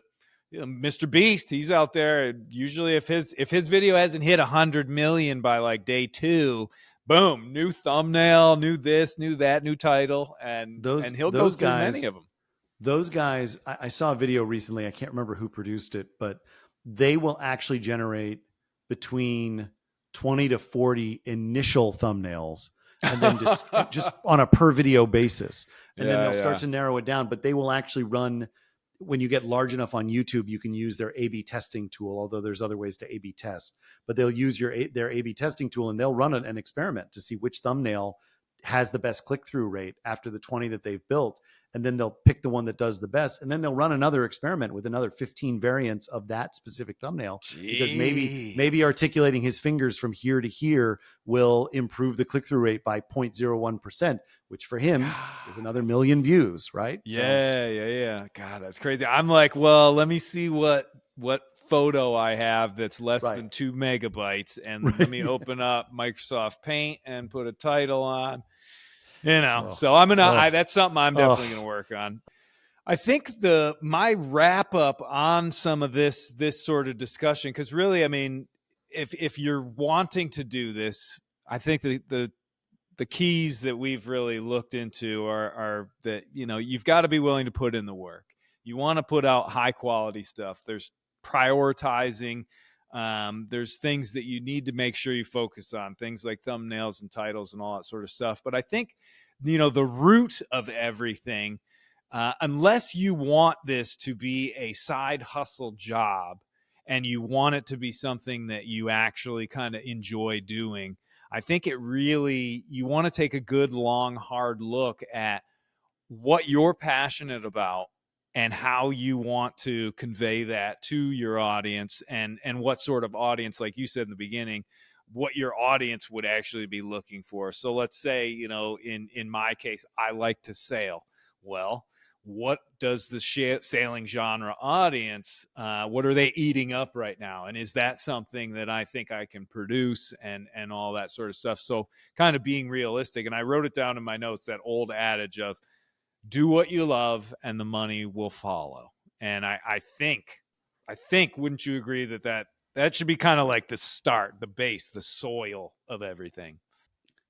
Mr. Beast, he's out there. Usually, if his video hasn't hit 100 million by like day 2, boom, new thumbnail, new this, new that, new title, and he'll go through many of them. Those guys, I saw a video recently. I can't remember who produced it, but they will actually generate between 20 to 40 initial thumbnails, and then just on a per video basis. And then they'll start to narrow it down, but they will actually run, when you get large enough on YouTube, you can use their A/B testing tool, although there's other ways to A/B test, but they'll use their A/B testing tool, and they'll run an experiment to see which thumbnail has the best click-through rate after the 20 that they've built. And then they'll pick the one that does the best. And then they'll run another experiment with another 15 variants of that specific thumbnail. Jeez. Because maybe articulating his fingers from here to here will improve the click-through rate by 0.01%, which for him is another million views, right? Yeah. God, that's crazy. I'm like, well, let me see what photo I have that's less than 2 megabytes, and let me open up Microsoft Paint and put a title on. So I'm gonna. That's something I'm definitely gonna work on. I think my wrap up on some of this sort of discussion, because really, I mean, if you're wanting to do this, I think the keys that we've really looked into are that you've got to be willing to put in the work. You want to put out high quality stuff. There's prioritizing. There's things that you need to make sure you focus on, things like thumbnails and titles and all that sort of stuff. But I think, the root of everything, unless you want this to be a side hustle job and you want it to be something that you actually kind of enjoy doing, I think you want to take a good, long, hard look at what you're passionate about and how you want to convey that to your audience, and what sort of audience, like you said in the beginning, what your audience would actually be looking for. So let's say, in my case, I like to sail. Well, what does the sailing genre audience, what are they eating up right now? And is that something that I think I can produce, and all that sort of stuff? So kind of being realistic. And I wrote it down in my notes, that old adage of, do what you love and the money will follow. And I think, wouldn't you agree that should be kind of like the start, the base, the soil of everything?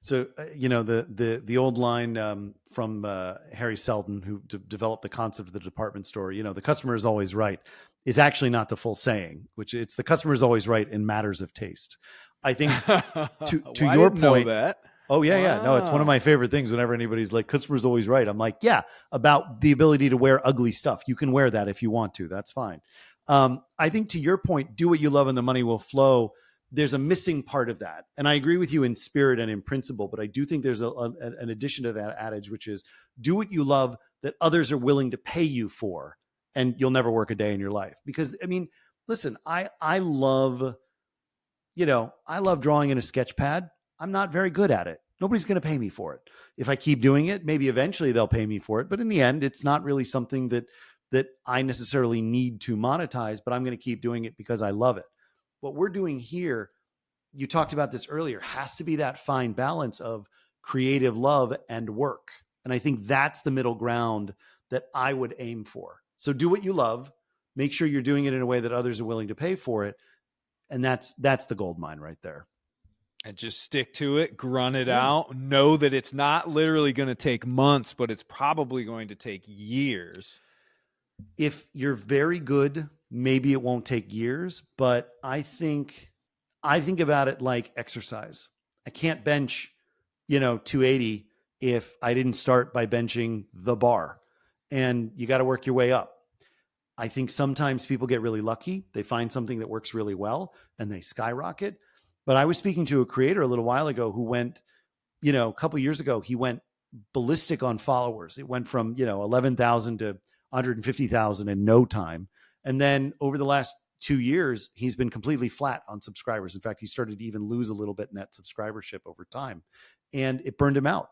So, the old line from Harry Seldon, who developed the concept of the department store, the customer is always right, is actually not the full saying, which it's the customer is always right in matters of taste. I think to your point, that. Oh, yeah. No, it's one of my favorite things whenever anybody's like, customer's always right. I'm like, yeah, about the ability to wear ugly stuff. You can wear that if you want to. That's fine. I think to your point, do what you love and the money will flow. There's a missing part of that. And I agree with you in spirit and in principle, but I do think there's an addition to that adage, which is do what you love that others are willing to pay you for, and you'll never work a day in your life. Because, I mean, listen, I love drawing in a sketch pad. I'm not very good at it. Nobody's going to pay me for it. If I keep doing it, maybe eventually they'll pay me for it. But in the end, it's not really something that I necessarily need to monetize, but I'm going to keep doing it because I love it. What we're doing here, you talked about this earlier, has to be that fine balance of creative love and work. And I think that's the middle ground that I would aim for. So do what you love, make sure you're doing it in a way that others are willing to pay for it. And that's the gold mine right there. And just stick to it, grunt it Yeah. out. Know that it's not literally going to take months, but it's probably going to take years. If you're very good, maybe it won't take years, but I think about it like exercise. I can't bench, 280 if I didn't start by benching the bar. And you got to work your way up. I think sometimes people get really lucky. They find something that works really well and they skyrocket. But I was speaking to a creator a little while ago who went, a couple of years ago, he went ballistic on followers. It went from, 11,000 to 150,000 in no time. And then over the last 2 years, he's been completely flat on subscribers. In fact, he started to even lose a little bit net subscribership over time. And it burned him out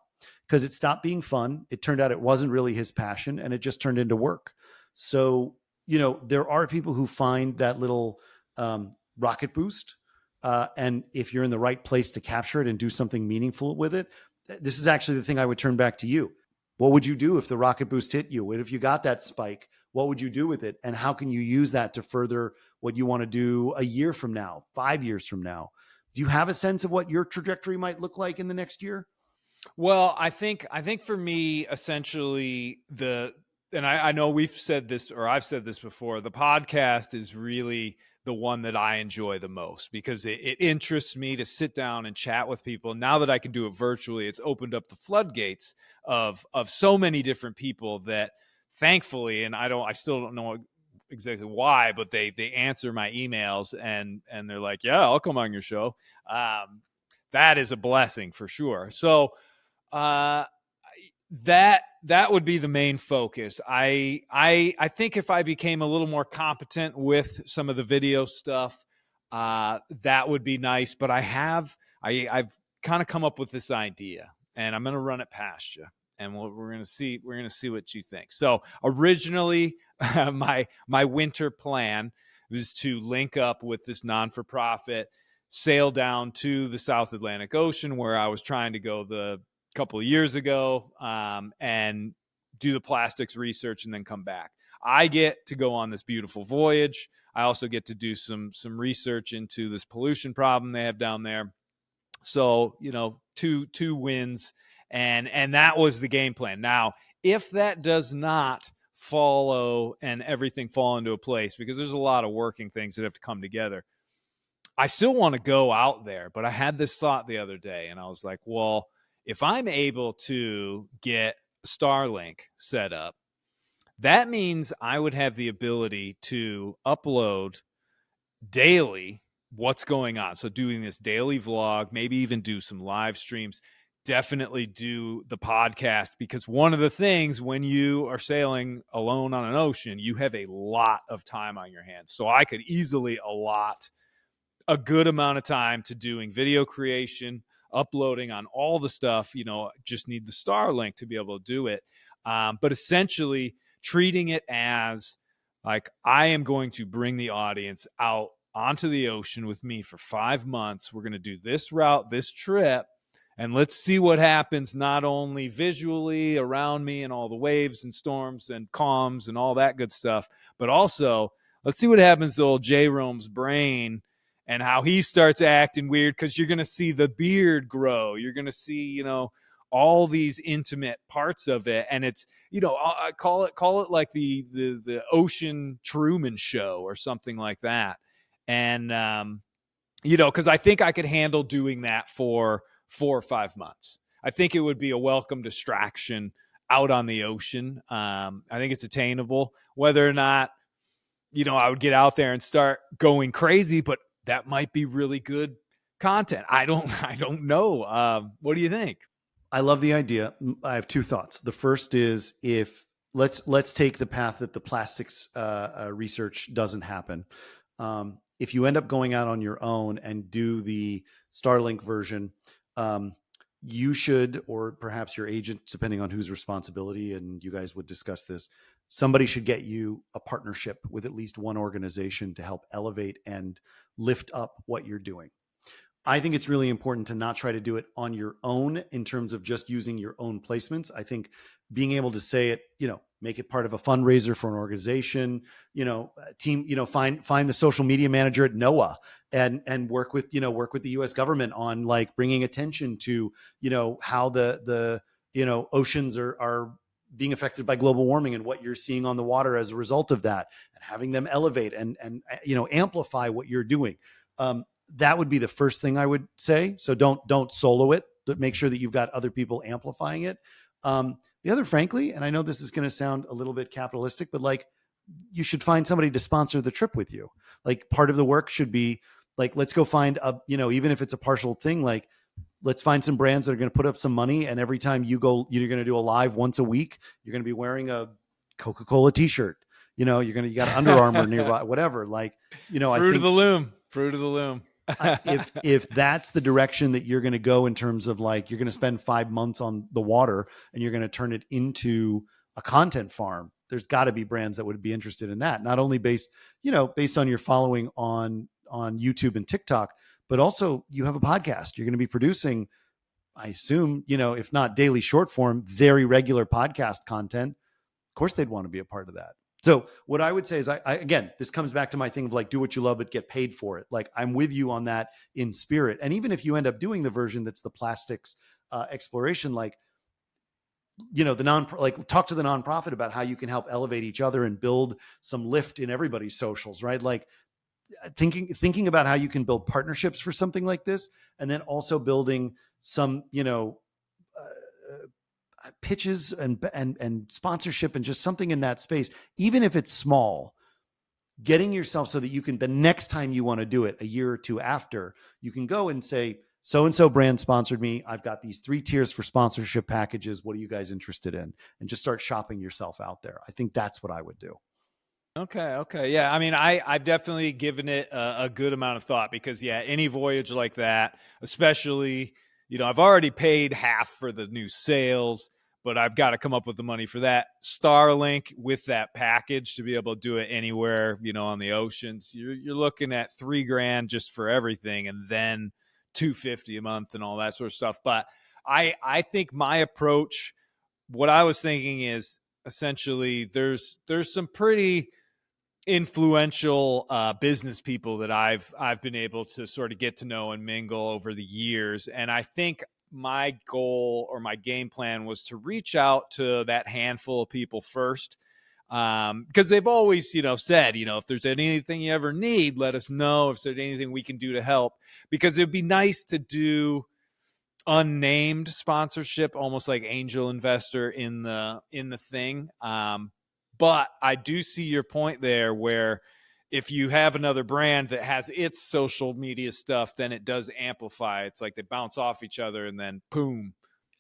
because it stopped being fun. It turned out it wasn't really his passion and it just turned into work. So, there are people who find that little rocket boost. And if you're in the right place to capture it and do something meaningful with it, this is actually the thing I would turn back to you. What would you do if the rocket boost hit you? What if you got that spike? What would you do with it? And how can you use that to further what you want to do a year from now, 5 years from now? Do you have a sense of what your trajectory might look like in the next year? Well, I think for me, essentially and I know we've said this or I've said this before, the podcast is really the one that I enjoy the most because it interests me to sit down and chat with people. Now that I can do it virtually, it's opened up the floodgates of so many different people that thankfully, and I still don't know exactly why, but they answer my emails and they're like, yeah, I'll come on your show. That is a blessing for sure. So uh, that would be the main focus. I think if I became a little more competent with some of the video stuff, that would be nice. But I've kind of come up with this idea, and I'm going to run it past you, and we're going to see what you think. So originally, my winter plan was to link up with this non-for-profit, sail down to the South Atlantic Ocean where I was trying to go the couple of years ago, and do the plastics research and then come back. I get to go on this beautiful voyage. I also get to do some research into this pollution problem they have down there. So, two wins, and that was the game plan. Now, if that does not follow and everything fall into a place, because there's a lot of working things that have to come together, I still want to go out there. But I had this thought the other day, and I was like, well, if I'm able to get Starlink set up, that means I would have the ability to upload daily what's going on. So doing this daily vlog, maybe even do some live streams, definitely do the podcast, because one of the things when you are sailing alone on an ocean, you have a lot of time on your hands. So I could easily allot a good amount of time to doing video creation, uploading on all the stuff. Just need the Starlink to be able to do it. But essentially treating it as like I am going to bring the audience out onto the ocean with me for 5 months. We're going to do this route, this trip, and let's see what happens, not only visually around me and all the waves and storms and calms and all that good stuff, but also let's see what happens to old Jerome's brain and how he starts acting weird, because you're going to see the beard grow. You're going to see, all these intimate parts of it. And it's, I call it like the Ocean Truman Show or something like that. And, because I think I could handle doing that for 4 or 5 months. I think it would be a welcome distraction out on the ocean. I think it's attainable. Whether or not, I would get out there and start going crazy, but that might be really good content. I don't know. What do you think? I love the idea. I have two thoughts. The first is, if let's take the path that the plastics research doesn't happen. If you end up going out on your own and do the Starlink version, you should, or perhaps your agent, depending on whose responsibility, and you guys would discuss this, somebody should get you a partnership with at least one organization to help elevate and lift up what you're doing. I think it's really important to not try to do it on your own in terms of just using your own placements. I think being able to say it, make it part of a fundraiser for an organization, team, find the social media manager at NOAA and work with the US government on like bringing attention to, how the oceans are being affected by global warming and what you're seeing on the water as a result of that, and having them elevate and amplify what you're doing. That would be the first thing I would say. So don't solo it, but make sure that you've got other people amplifying it. The other, frankly, and I know this is going to sound a little bit capitalistic, but like you should find somebody to sponsor the trip with you. Like part of the work should be like, let's go find even if it's a partial thing, like let's find some brands that are going to put up some money. And every time you go, you're going to do a live once a week. You're going to be wearing a Coca-Cola t-shirt. You got Under Armour nearby, whatever. Like, I think fruit of the loom. if that's the direction that you're going to go in terms of like, you're going to spend 5 months on the water and you're going to turn it into a content farm, there's got to be brands that would be interested in that. Not only based on your following on YouTube and TikTok, but also you have a podcast. You're going to be producing, I assume, if not daily short form, very regular podcast content. Of course, they'd want to be a part of that. So what I would say is, I again, this comes back to my thing of like, do what you love, but get paid for it. Like I'm with you on that in spirit. And even if you end up doing the version that's the plastics exploration, like, talk to the nonprofit about how you can help elevate each other and build some lift in everybody's socials, right? Like thinking about how you can build partnerships for something like this, and then also building some, pitches and sponsorship and just something in that space, even if it's small, getting yourself so that you can, the next time you want to do it a year or two after, you can go and say, so-and-so brand sponsored me. I've got these 3 tiers for sponsorship packages. What are you guys interested in? And just start shopping yourself out there. I think that's what I would do. Okay. Yeah. I mean, I've definitely given it a good amount of thought because, yeah, any voyage like that, especially, I've already paid half for the new sails, but I've got to come up with the money for that Starlink with that package to be able to do it anywhere, on the oceans. You're looking at $3,000 just for everything, and then $250 a month and all that sort of stuff. But I think my approach, what I was thinking is essentially there's some pretty influential business people that I've been able to sort of get to know and mingle over the years. And I think my goal or my game plan was to reach out to that handful of people first. Because they've always, said, if there's anything you ever need, let us know if there's anything we can do to help, because it'd be nice to do unnamed sponsorship, almost like angel investor in the thing. But I do see your point there where if you have another brand that has its social media stuff, then it does amplify. It's like they bounce off each other and then boom.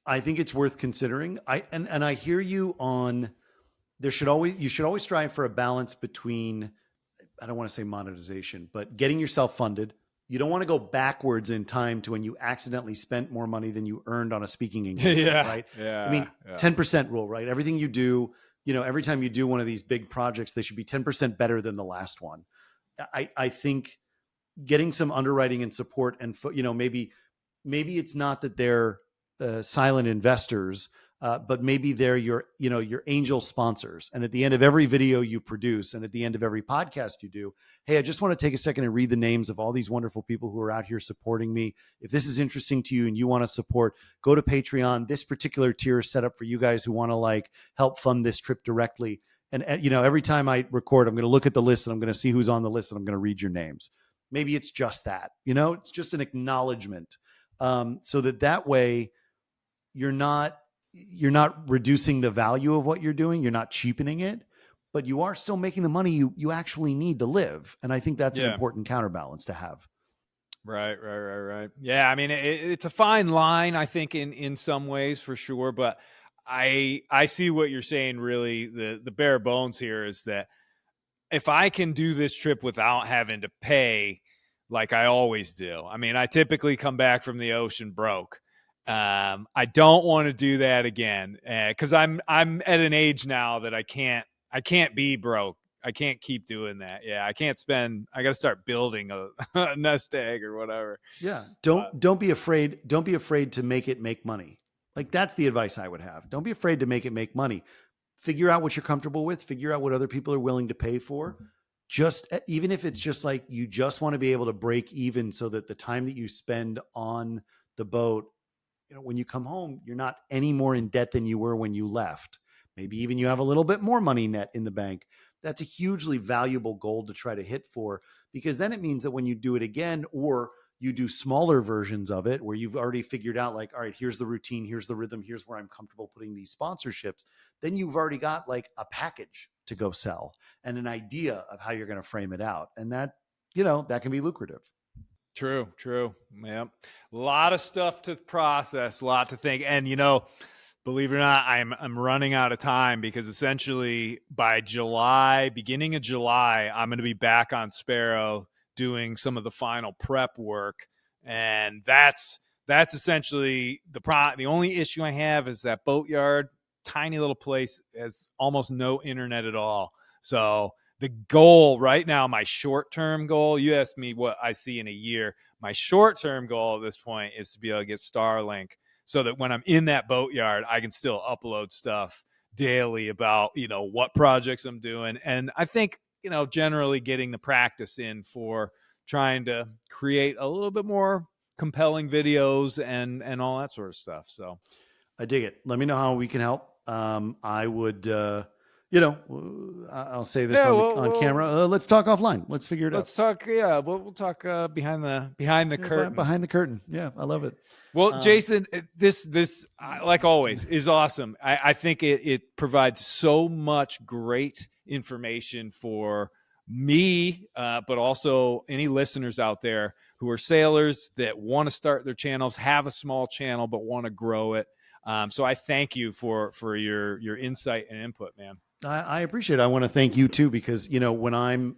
I think it's worth considering. I hear you on, you should always strive for a balance between, I don't want to say monetization, but getting yourself funded. You don't want to go backwards in time to when you accidentally spent more money than you earned on a speaking engagement, right? Yeah. I mean, 10% rule, right? Everything you do, every time you do one of these big projects, they should be 10% better than the last one. I think getting some underwriting and support and, maybe it's not that they're silent investors, but maybe they're your angel sponsors. And at the end of every video you produce and at the end of every podcast you do, hey, I just want to take a second and read the names of all these wonderful people who are out here supporting me. If this is interesting to you and you want to support, go to Patreon. This particular tier is set up for you guys who want to like help fund this trip directly. And every time I record, I'm going to look at the list and I'm going to see who's on the list and I'm going to read your names. Maybe it's just that, it's just an acknowledgement. So that way you're not reducing the value of what you're doing. You're not cheapening it, but you are still making the money you actually need to live. And I think that's an important counterbalance to have. Right. Yeah. I mean, it's a fine line, I think, in some ways for sure. But I see what you're saying. Really, the bare bones here is that if I can do this trip without having to pay, like I always do, I mean, I typically come back from the ocean broke. I don't want to do that again because I'm at an age now that I can't be broke. I can't keep doing that. Yeah, I can't spend. I got to start building a nest egg or whatever. Yeah. Don't be afraid. Don't be afraid to make money. Like that's the advice I would have. Don't be afraid to make money. Figure out what you're comfortable with. Figure out what other people are willing to pay for. Just even if it's just like you just want to be able to break even so that the time that you spend on the boat, when you come home, you're not any more in debt than you were when you left. Maybe even you have a little bit more money net in the bank. That's a hugely valuable goal to try to hit for, because then it means that when you do it again, or you do smaller versions of it where you've already figured out like, all right, here's the routine, here's the rhythm, here's where I'm comfortable putting these sponsorships. Then you've already got like a package to go sell and an idea of how you're going to frame it out. And that, that can be lucrative. True. Yeah. A lot of stuff to process, a lot to think. And, believe it or not, I'm running out of time because essentially by beginning of July, I'm going to be back on Sparrow doing some of the final prep work. And that's essentially the only issue I have is that boatyard, tiny little place, has almost no internet at all. So the goal right now, my short-term goal, you asked me what I see in a year. My short-term goal at this point is to be able to get Starlink so that when I'm in that boatyard, I can still upload stuff daily about, what projects I'm doing. And I think, generally getting the practice in for trying to create a little bit more compelling videos and all that sort of stuff. So I dig it. Let me know how we can help. I would, I'll say this on camera. Let's talk offline. Let's figure it out. Let's talk. Yeah, we'll talk behind the curtain. Behind the curtain. Yeah, I love it. Well, Jason, this like always is awesome. I think it provides so much great information for me, but also any listeners out there who are sailors that want to start their channels, have a small channel, but want to grow it. So I thank you for your insight and input, man. I appreciate it. I want to thank you too, because, when I'm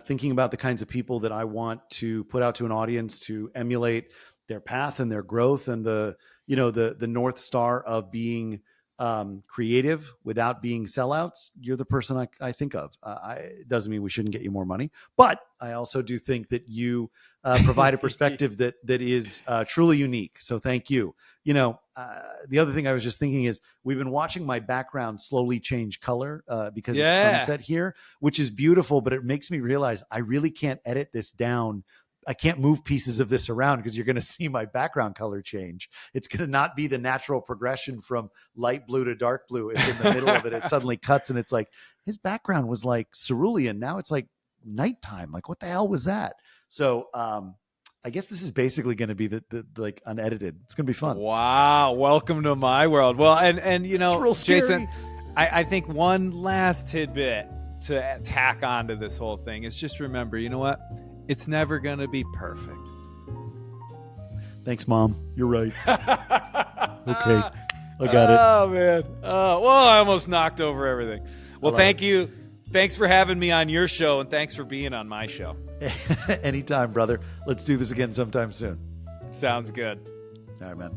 thinking about the kinds of people that I want to put out to an audience to emulate their path and their growth and the North Star of being creative without being sellouts, you're the person I think of. It doesn't mean we shouldn't get you more money, but I also do think that you provide a perspective that is truly unique. So thank you. The other thing I was just thinking is we've been watching my background slowly change color because it's sunset here, which is beautiful, but it makes me realize I really can't edit this down. I can't move pieces of this around because you're going to see my background color change. It's going to not be the natural progression from light blue to dark blue. If in the middle of it, it suddenly cuts and it's like his background was like cerulean. Now it's like nighttime. Like what the hell was that? So I guess this is basically going to be the like unedited. It's going to be fun. Wow. Welcome to my world. Well, and it's real scary. Jason, I think one last tidbit to tack onto this whole thing is just remember, you know what? It's never going to be perfect. Thanks, Mom. You're right. Okay. I got it. Oh, man. Well, I almost knocked over everything. Well, thank you. Thanks for having me on your show, and thanks for being on my show. Anytime, brother. Let's do this again sometime soon. Sounds good. All right, man.